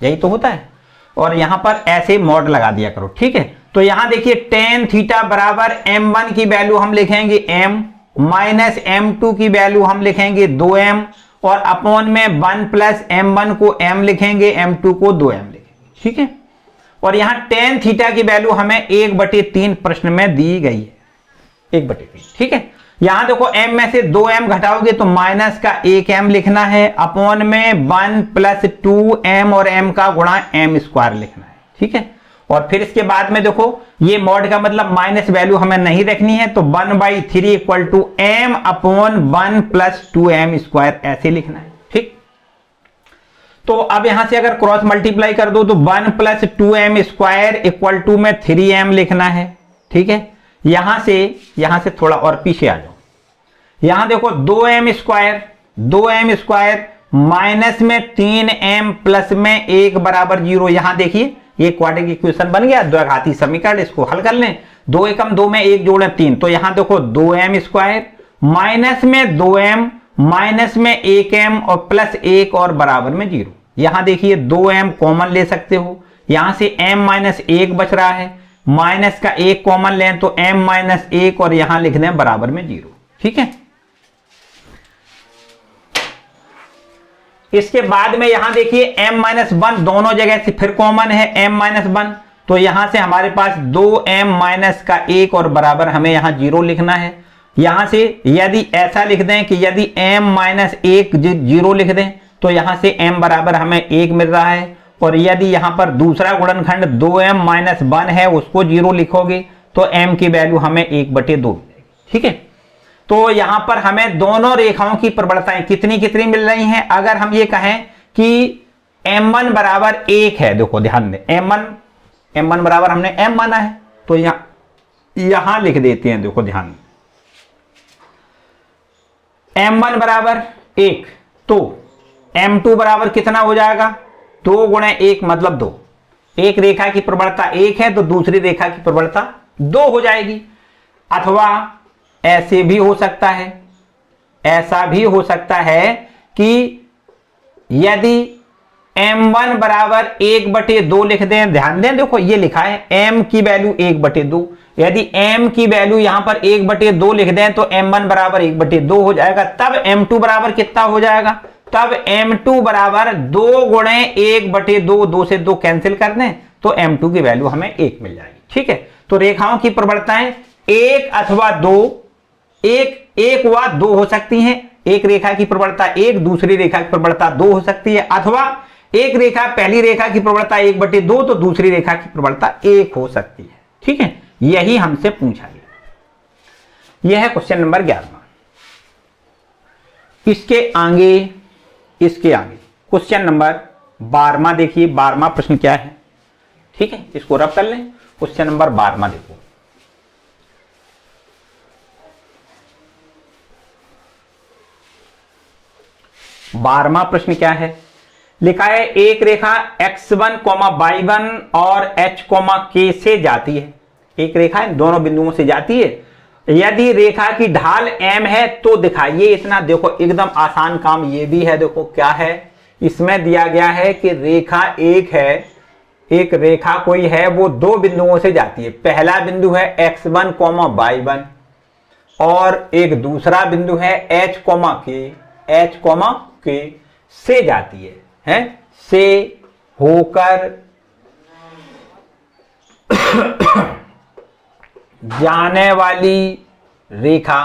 यही तो होता है। और यहां पर ऐसे मॉड लगा दिया करो, ठीक है। तो यहां देखिए tan थीटा बराबर m1 की वैल्यू हम लिखेंगे m, माइनस m2 की वैल्यू हम लिखेंगे 2m, और अपॉन में 1 प्लस m1 को m लिखेंगे, m2 को 2m लिखेंगे, ठीक है। और यहां tan थीटा की वैल्यू हमें 1/3 प्रश्न में दी गई है, 1/3, ठीक है। यहां देखो m में से 2m घटाओगे तो माइनस का 1m लिखना है, अपॉन में 1 प्लस 2m और m का गुणा m² लिखना है, ठीक है। और फिर इसके बाद में देखो ये मॉड का मतलब माइनस वैल्यू हमें नहीं रखनी है, तो 1/3 equal to m upon 1 plus 2m² ऐसे लिखना है, ठीक। तो अब यहां से अगर क्रॉस मल्टीप्लाई कर दो तो 1 प्लस 2m² इक्वल टू में 3m लिखना है, ठीक है। यहां से थोड़ा और पीछे आ जाओ, यहां देखो 2m² माइनस में 3m प्लस में 1 बराबर 0। यहां देखिए ये क्वाड्रेटिक इक्वेशन बन गया, द्विघाती समीकरण, इसको हल कर लें 2 एकम 2 में 1 जोड़े 3, तो यहां देखो 2m स्क्वायर माइनस में 2m माइनस में 1m और प्लस 1 और बराबर में 0। यहां देखिए 2m कॉमन ले सकते हो, यहां से m माइनस 1 बच रहा है, माइनस का 1 कॉमन लें तो m माइनस 1 और यहां लिख दें बराबर में 0। ठीक है, इसके बाद में यहां देखिए m माइनस 1 दोनों जगह से फिर कॉमन है m माइनस 1, तो यहां से हमारे पास 2m माइनस का 1 और बराबर हमें यहां 0 लिखना है। यहां से यदि ऐसा लिख दें कि यदि m माइनस 1 0 लिख दें तो यहां से m बराबर हमें 1 मिल रहा है, और यदि यहां पर दूसरा गुणनखंड 2m माइनस 1 है उसको 0 लिखोगे तो m की वैल्यू हमें 1/2। ठीक है, तो यहां पर हमें दोनों रेखाओं की प्रबलताएं कितनी कितनी मिल रही हैं। अगर हम ये कहें कि m1 बराबर 1 है, देखो ध्यान दें m1 बराबर हमने m माना है, तो यहां लिख देते हैं, देखो ध्यान m1 बराबर 1, तो m2 बराबर कितना हो जाएगा 2 गुणा 1 मतलब 2। एक रेखा की प्रबलता 1 है तो दूसरी रेखा की प्रबलता 2 हो जाएगी। अथवा ऐसे भी हो सकता है, ऐसा भी हो सकता है कि यदि m1 बराबर 1/2 लिख दें, ध्यान दें देखो ये लिखा है m की वैल्यू 1/2, यदि m की वैल्यू यहां पर 1/2 लिख दें तो m1 बराबर 1/2 हो जाएगा। तब m2 बराबर कितना हो जाएगा, तब m2 बराबर 2 गुणे 1/2, 2 से 2 कैंसिल कर दें तो m2 की वैल्यू हमें 1 मिल जाएगी। ठीक है, तो रेखाओं की प्रबलताएं 1 अथवा 2, 1 व 2 हो सकती हैं। एक रेखा की प्रबलता 1, दूसरी रेखा की प्रबलता 2 हो सकती है, अथवा एक रेखा पहली रेखा की प्रबलता 1/2 तो दूसरी रेखा की प्रबलता 1 हो सकती है। ठीक है, यही हमसे पूछा गया। यह है क्वेश्चन नंबर 11। इसके आगे क्वेश्चन नंबर 12 देखिए, 12वां प्रश्न क्या है। ठीक है, इसको रब कर लें। क्वेश्चन नंबर 12 देखो, बारहवां प्रश्न क्या है, लिखा है एक रेखा x1, y1 और h, k से जाती है। एक रेखा इन दोनों बिंदुओं से जाती है। यदि रेखा की ढाल m है तो दिखाइए इतना। देखो एकदम आसान काम ये भी है। देखो क्या है, इसमें दिया गया है कि रेखा एक है, एक रेखा कोई है वो 2 बिंदुओं से जाती है। पहला बिंदु है x1, y1 और एक दूसरा बिंदु है h, k से जाती है से होकर जाने वाली रेखा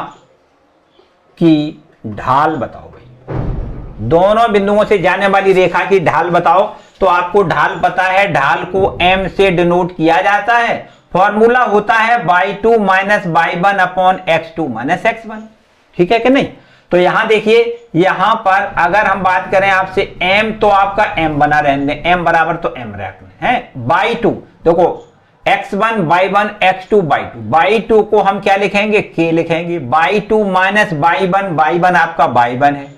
की ढाल बताओ भाई। दोनों बिंदुओं से जाने वाली रेखा की ढाल बताओ। तो आपको ढाल पता है, ढाल को m से डिनोट किया जाता है। फॉर्मूला होता है y2 minus y1 upon x2 minus x1। ठीक है कि नहीं। तो यहां देखिए, यहां पर अगर हम बात करें आपसे m, तो आपका m बना रहने दें, m बराबर तो m रखना है। y2 देखो x1 y1 x2 y2, y2 को हम क्या लिखेंगे, k लिखेंगे। y2 माइनस y1 आपका y1 है,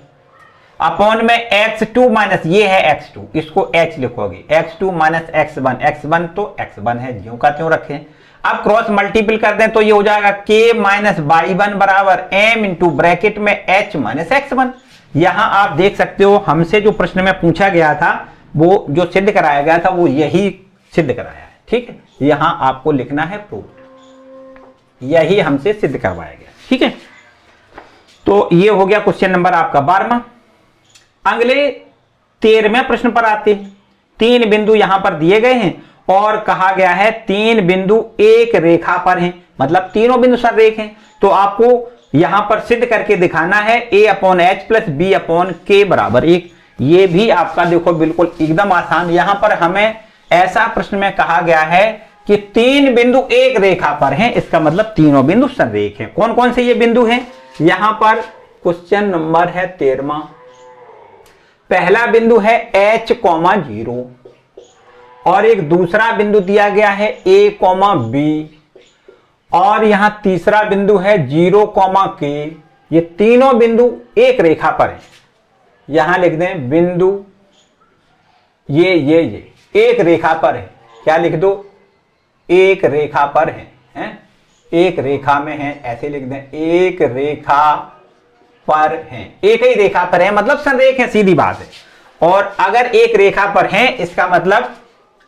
अपॉन में x2 माइनस ये है x2, इसको h लिखोगे। x2 माइनस x1 तो x1 है, ज्यों का त्यों रखें। अब क्रॉस मल्टीपल कर दें तो ये हो जाएगा k माइनस y1 बराबर m इंटू ब्रैकेट में h माइनस x1। यहां आप देख सकते हो हमसे जो प्रश्न में पूछा गया था, वो जो सिद्ध कराया गया था वो यही सिद्ध कराया है। ठीक है, यहां आपको लिखना है प्रूफ, यही हमसे सिद्ध करवाया गया। ठीक है, तो ये हो गया क्वेश्चन नंबर आपका 12वां। अगले 13वें प्रश्न पर आते हैं। 3 बिंदु यहां पर दिए गए हैं और कहा गया है 3 बिंदु एक रेखा पर हैं, मतलब तीनों बिंदु सररेख हैं। तो आपको यहां पर सिद्ध करके दिखाना है a upon H plus B upon K बराबर 1। ये भी आपका देखो बिल्कुल एकदम आसान। यहां पर हमें ऐसा प्रश्न में कहा गया है कि 3 बिंदु एक रेखा पर हैं, इसका मतलब तीनों बिंदु सररेख हैं। कौन कौन से ये बिंदु हैं, यहां पर क्वेश्चन नंबर है 13वां। पहला बिंदु है h, 0 और एक दूसरा बिंदु दिया गया है a, b और यहां तीसरा बिंदु है 0, k। ये तीनों बिंदु एक रेखा पर हैं। यहां लिख दें बिंदु ये एक रेखा पर है। क्या लिख दो, एक रेखा पर है, एक रेखा में हैं, ऐसे लिख दें, एक रेखा पर हैं, एक ही रेखा पर है मतलब संरेख है, सीधी बात है। और अगर एक रेखा पर है इसका मतलब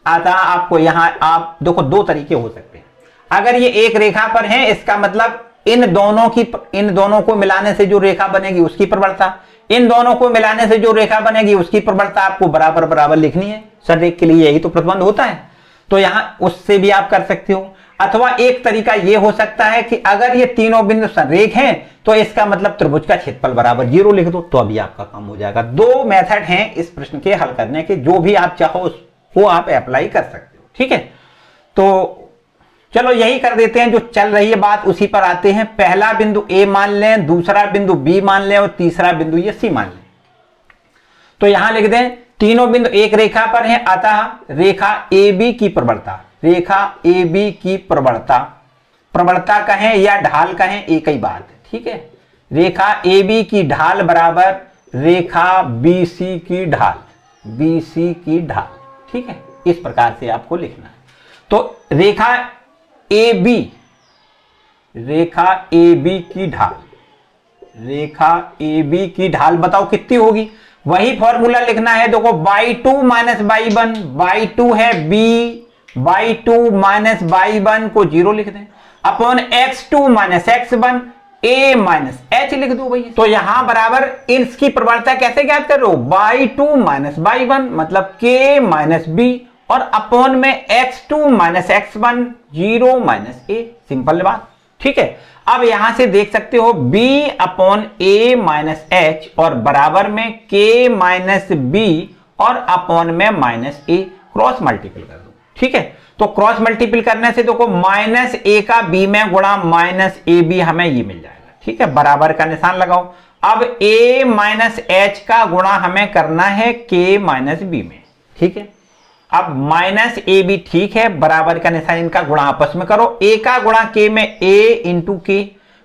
आता आपको यहां, आप देखो दो तरीके हो सकते हैं। अगर ये एक रेखा पर है इसका मतलब इन दोनों को मिलाने से जो रेखा बनेगी उसकी प्रवणता, इन दोनों को मिलाने से जो रेखा बनेगी उसकी प्रवणता आपको बराबर बराबर लिखनी है। संरेख के लिए यही तो प्रतिबंध होता है, तो यहां उससे भी आप कर सकते हो। अथवा एक तरीका यह हो सकता है कि अगर ये तीनों बिंदु संरेख हैं तो इसका मतलब त्रिभुज का क्षेत्रफल बराबर 0 लिख दो, तो अभी आपका काम हो जाएगा। दो मेथड हैं इस प्रश्न के हल करने के, जो भी आप चाहो वो आप अप्लाई कर सकते हो। ठीक है, तो चलो यही कर देते हैं, जो चल रही है बात उसी पर आते हैं। पहला बिंदु ए मान लें, दूसरा बिंदु बी मान लें और तीसरा बिंदु ये सी मान लें। तो यहां लिख दें तीनों बिंदु एक रेखा पर हैं, अतः रेखा ए बी की प्रवणता, रेखा ए बी की प्रवणता कहें या ढाल कहें एक ही बात है। ठीक है, रेखा ए बी की ढाल बराबर रेखा बी सी की ढाल, बी सी की ढाल। ठीक है, इस प्रकार से आपको लिखना है। तो रेखा ए बी की ढाल, रेखा ए बी की ढाल बताओ कितनी होगी, वही फॉर्मूला लिखना है। देखो y2 माइनस y1, y2 है b, y2 माइनस y1 को 0 लिख दें, upon x2 minus x1 a minus h लिख दो भैया। तो यहां बराबर इसकी प्रवणता कैसे ज्ञात कर रहे हो, y2 माइनस y1 मतलब k माइनस b और अपॉन में x2 minus x1 0 minus a, simple बात। ठीक है, अब यहां से देख सकते हो b upon a minus h और बराबर में k माइनस b और अपॉन में माइनस a, क्रॉस मल्टीपल कर दो। ठीक है, तो क्रॉस मल्टीपल करने से देखो माइनस a का b में गुणा माइनस ए बी हमें ये मिल जाएगा। ठीक है, बराबर का निशान लगाओ। अब a माइनस h का गुणा हमें करना है k माइनस b में। ठीक है, अब माइनस ए बी ठीक है, बराबर का निशान, इनका गुणा आपस में करो, a का गुणा k में a इंटू के,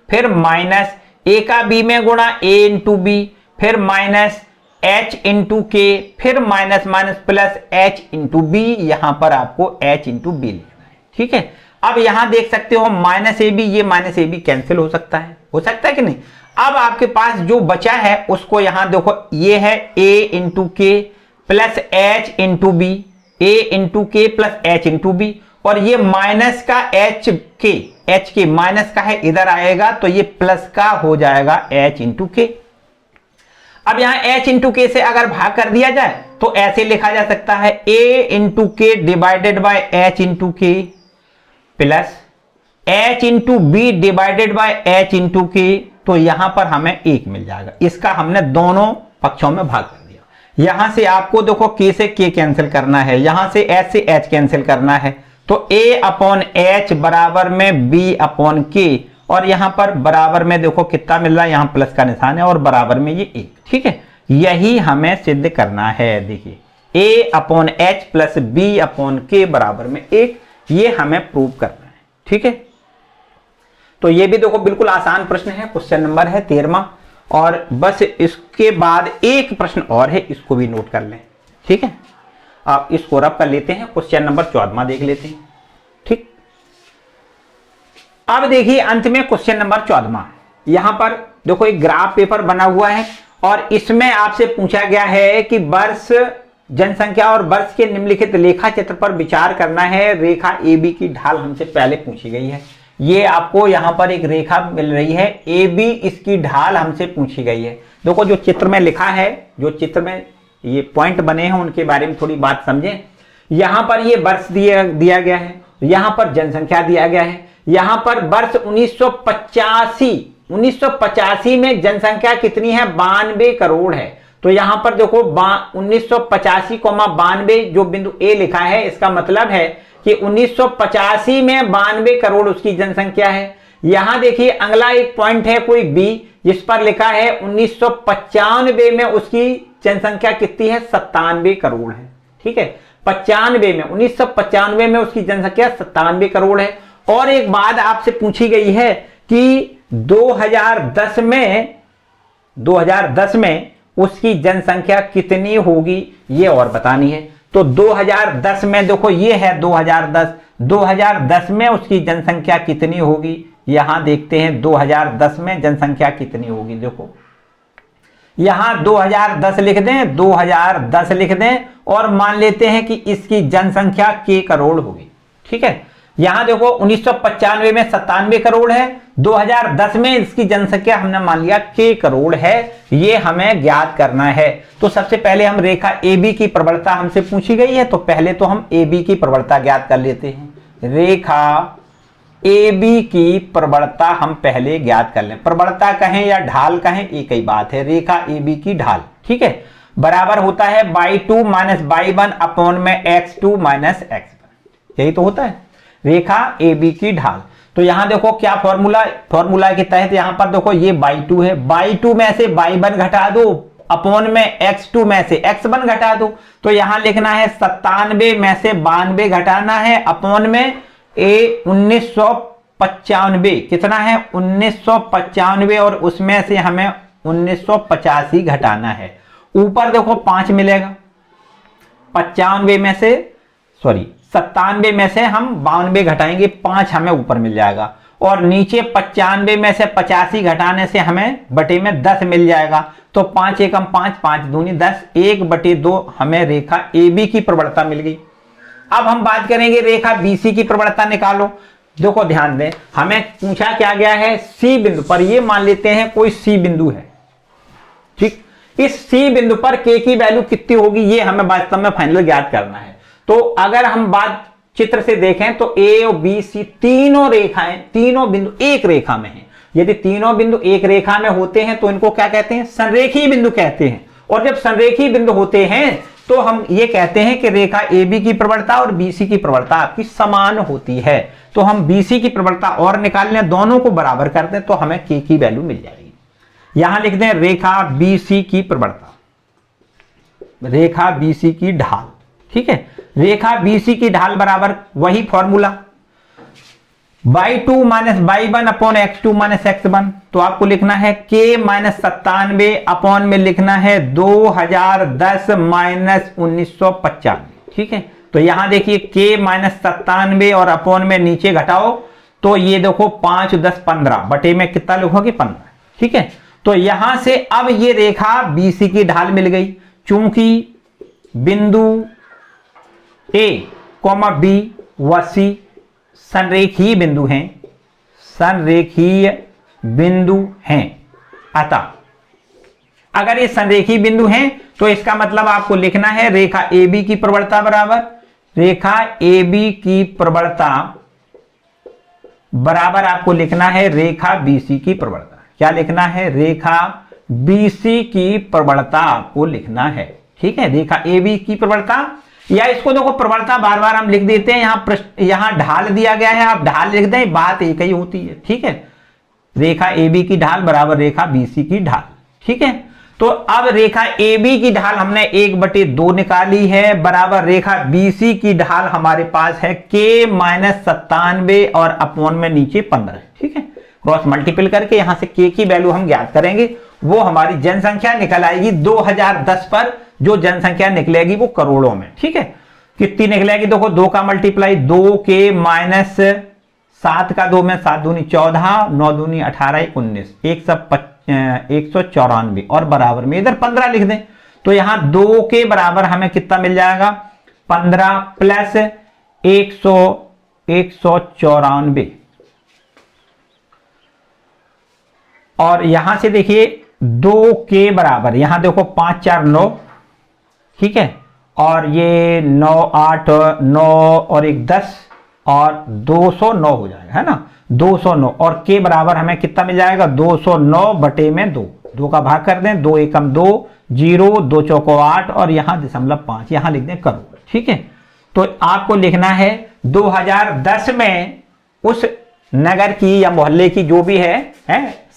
फिर माइनस a का b में गुणा a इंटू बी, फिर माइनस h इंटू के, फिर minus minus plus h into B, यहां पर आपको h इंटू बी लिखना है। ठीक है, अब यहां देख सकते हो माइनस ए बी, ये माइनस ए बी कैंसिल हो सकता है कि नहीं। अब आपके पास जो बचा है उसको यहां देखो, ये है a into K plus h into B, a into K plus h into B, और ये माइनस का h के माइनस का है इधर आएगा तो ये प्लस का हो जाएगा h इंटू के। अब यहां h इंटू के से अगर भाग कर दिया जाए तो ऐसे लिखा जा सकता है a into K divided by h into K plus h into B divided by h into K, तो यहां पर हमें 1 मिल जाएगा। इसका हमने दोनों पक्षों में भाग कर दिया। यहां से आपको देखो k से k कैंसिल करना है, यहां से h से h कैंसिल करना है, तो a अपॉन h बराबर में b अपॉन k, और यहां पर बराबर में देखो कितना मिल रहा है, यहां प्लस का निशान है और बराबर में ये 1। ठीक है, यही हमें सिद्ध करना है। देखिए a upon h plus b upon k बराबर में 1, ये हमें प्रूव करना है। ठीक है, तो ये भी देखो बिल्कुल आसान प्रश्न है, क्वेश्चन नंबर है 13वां। और बस इसके बाद एक प्रश्न और है, इसको भी नोट कर लें। ठीक है, आप इसको रब कर लेते हैं, क्वेश्चन नंबर 14वां देख लेते हैं। ठीक, अब देखिए अंत में क्वेश्चन नंबर 14वां, यहां पर देखो एक ग्राफ पेपर बना हुआ है और इसमें आपसे पूछा गया है कि वर्ष, जनसंख्या और वर्ष के निम्नलिखित रेखा चित्र पर विचार करना है। रेखा ए बी की ढाल हमसे पहले पूछी गई है, ये आपको यहां पर एक रेखा मिल रही है ए बी, इसकी ढाल हमसे पूछी गई है। देखो जो चित्र में लिखा है, जो चित्र में ये पॉइंट बने हैं उनके बारे में थोड़ी बात समझें। यहां पर ये वर्ष दिया गया है, यहां पर जनसंख्या दिया गया है, यहां पर वर्ष 1985 में जनसंख्या कितनी है, 92 करोड़ है। तो यहां पर देखो 1985,92 जो बिंदु ए लिखा है, इसका मतलब है कि 1985 में 92 करोड़ उसकी जनसंख्या है। यहां देखिए अगला एक पॉइंट है कोई बी, जिस पर लिखा है 1995 में उसकी जनसंख्या कितनी है, 97 करोड़ है। ठीक है, 1995 में उसकी जनसंख्या 97 करोड़ है। और एक बात आपसे पूछी गई है कि 2010 में उसकी जनसंख्या कितनी होगी, ये और बतानी है। तो 2010 में देखो ये है 2010, 2010 में उसकी जनसंख्या कितनी होगी, यहां देखते हैं 2010 में जनसंख्या कितनी होगी। देखो यहां 2010 लिख दें, 2010 लिख दें और मान लेते हैं कि इसकी जनसंख्या k करोड़ होगी। ठीक है, यहां देखो 1995 में 97 करोड़ है, 2010 में इसकी जनसंख्या हमने मान लिया k करोड़ है, ये हमें ज्ञात करना है। तो सबसे पहले हम रेखा AB की प्रवणता हमसे पूछी गई है, तो पहले तो हम AB की प्रवणता ज्ञात कर लेते हैं। रेखा AB की प्रवणता हम पहले ज्ञात कर लें, प्रवणता कहें या ढाल कहें एक ही बात है, रेखा AB की ढाल। ठीक है, बराबर होता है y2 माइनस y1 अपॉन में x2 माइनस x1, यही तो होता है रेखा AB की ढाल। तो यहां देखो क्या फॉर्मूला के तहत यहां पर देखो ये y2 है, y2 में से y1 घटा दो अपॉन में x2 में से x1 घटा दो, तो यहां लिखना है 97 में से 92 घटाना है अपॉन में 1995 कितना है 1995 और उसमें से हमें 1985 घटाना है। ऊपर देखो 5 मिलेगा, 95 में से 97 में से हम 92 घटाएंगे, 5 हमें ऊपर मिल जाएगा और नीचे 95 में से 85 घटाने से हमें बटे में 10 मिल जाएगा। तो 5 एकम 5, 5 दूनी 10, 1/2 हमें रेखा AB की प्रवणता मिल गई। अब हम बात करेंगे रेखा BC की प्रवणता निकालो। देखो ध्यान दें, हमें पूछा क्या गया है C बिंदु पर, ये मान लेते हैं कोई C बिंदु है। ठीक, इस C बिंदु पर K की वैल्यू कितनी होगी ये हमें वास्तव में फाइनल ज्ञात करना है। तो अगर हम बात चित्र से देखें तो A और B C तीनों रेखाएं, तीनों बिंदु एक रेखा में हैं। यदि तीनों बिंदु एक रेखा में होते हैं तो इनको क्या कहते हैं, संरेखीय बिंदु कहते हैं। और जब संरेखीय बिंदु होते हैं तो हम ये कहते हैं कि रेखा AB की प्रवणता और BC की प्रवणता आपकी समान होती है। तो हम BC की प्रवणता और निकाल लें, दोनों को बराबर कर दें तो हमें K की वैल्यू मिल जाएगी। यहां लिख दें रेखा BC की प्रवणता, रेखा BC की ढाल। ठीक है, रेखा BC की ढाल बराबर वही formula y2 minus y1 upon x2 minus x1। तो आपको लिखना है k माइनस 97 अपॉन में लिखना है 2010 माइनस 1995। ठीक है, तो यहां देखिए k माइनस 97 और अपॉन में नीचे घटाओ तो ये देखो 5 10 15 बटे में कितना लिखोगे 15। ठीक है, तो यहां से अब ये रेखा BC की ढाल मिल गई। चूंकि बिंदु A, B व C संरेखीय बिंदु हैं, संरेखीय बिंदु हैं, अतः अगर ये संरेखीय बिंदु हैं तो इसका मतलब आपको लिखना है रेखा AB की प्रवणता बराबर, रेखा AB की प्रवणता बराबर आपको लिखना है रेखा BC की प्रवणता। क्या लिखना है, रेखा BC की प्रवणता आपको लिखना है। ठीक है, रेखा AB की प्रवणता, या इसको देखो प्रवणता बार बार हम लिख देते हैं, यहां ढाल दिया गया है, आप ढाल लिख दें, बात एक ही होती है। ठीक है, रेखा AB की ढाल बराबर रेखा BC की ढाल। ठीक है, तो अब रेखा AB की ढाल हमने 1/2 निकाली है बराबर रेखा BC की ढाल हमारे पास है k माइनस 97 और अपॉन में नीचे 15। ठीक है, क्रॉस मल्टीपल करके यहां से k की वैल्यू हम ज्ञात करेंगे, वो हमारी जनसंख्या निकल आएगी 2010 पर, जो जनसंख्या निकलेगी वो करोड़ों में। ठीक है, कितनी निकलेगी देखो, 2 का मल्टीप्लाई 2k माइनस 7 का 2 में 7 दूनी 14, 9 दूनी 18, 19, 194 और बराबर में इधर 15 लिख दें। तो यहां 2 के बराबर हमें कितना मिल जाएगा 15 प्लस 194 और यहां से देखिए 2 के बराबर, यहां देखो 5 4 9। ठीक है, और ये 9 8 9 और 1 10 और 209 हो जाएगा, है ना, 209 और के बराबर हमें कितना मिल जाएगा 209 बटे में 2, 2 का भाग कर दें, 2 एकम 2, 0, 2 चौको 8 और यहां 0.5 यहां लिख दें करोड़। ठीक है, तो आपको लिखना है 2010 में उस नगर की या मोहल्ले की जो भी है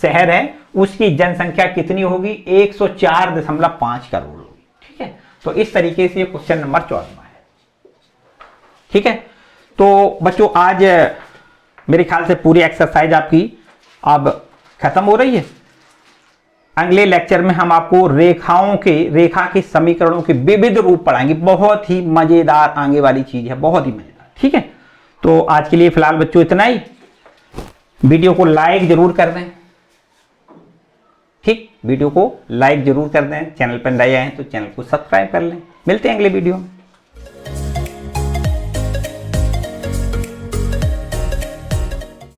शहर है, उसकी जनसंख्या कितनी होगी 104.5 करोड़ होगी। ठीक है, तो इस तरीके से क्वेश्चन नंबर 14 है। ठीक है, तो बच्चों आज मेरे ख्याल से पूरी एक्सरसाइज आपकी अब खत्म हो रही है। अगले लेक्चर में हम आपको रेखा के समीकरणों के विविध रूप पढ़ाएंगे। बहुत ही मजेदार आगे वाली चीज है, बहुत ही मजेदार। ठीक है, तो आज के लिए फिलहाल बच्चों इतना ही। वीडियो को लाइक जरूर कर दें, ठीक, वीडियो को लाइक जरूर कर दें। चैनल पर नए आए हैं तो चैनल को सब्सक्राइब कर लें। मिलते हैं अगले वीडियो में।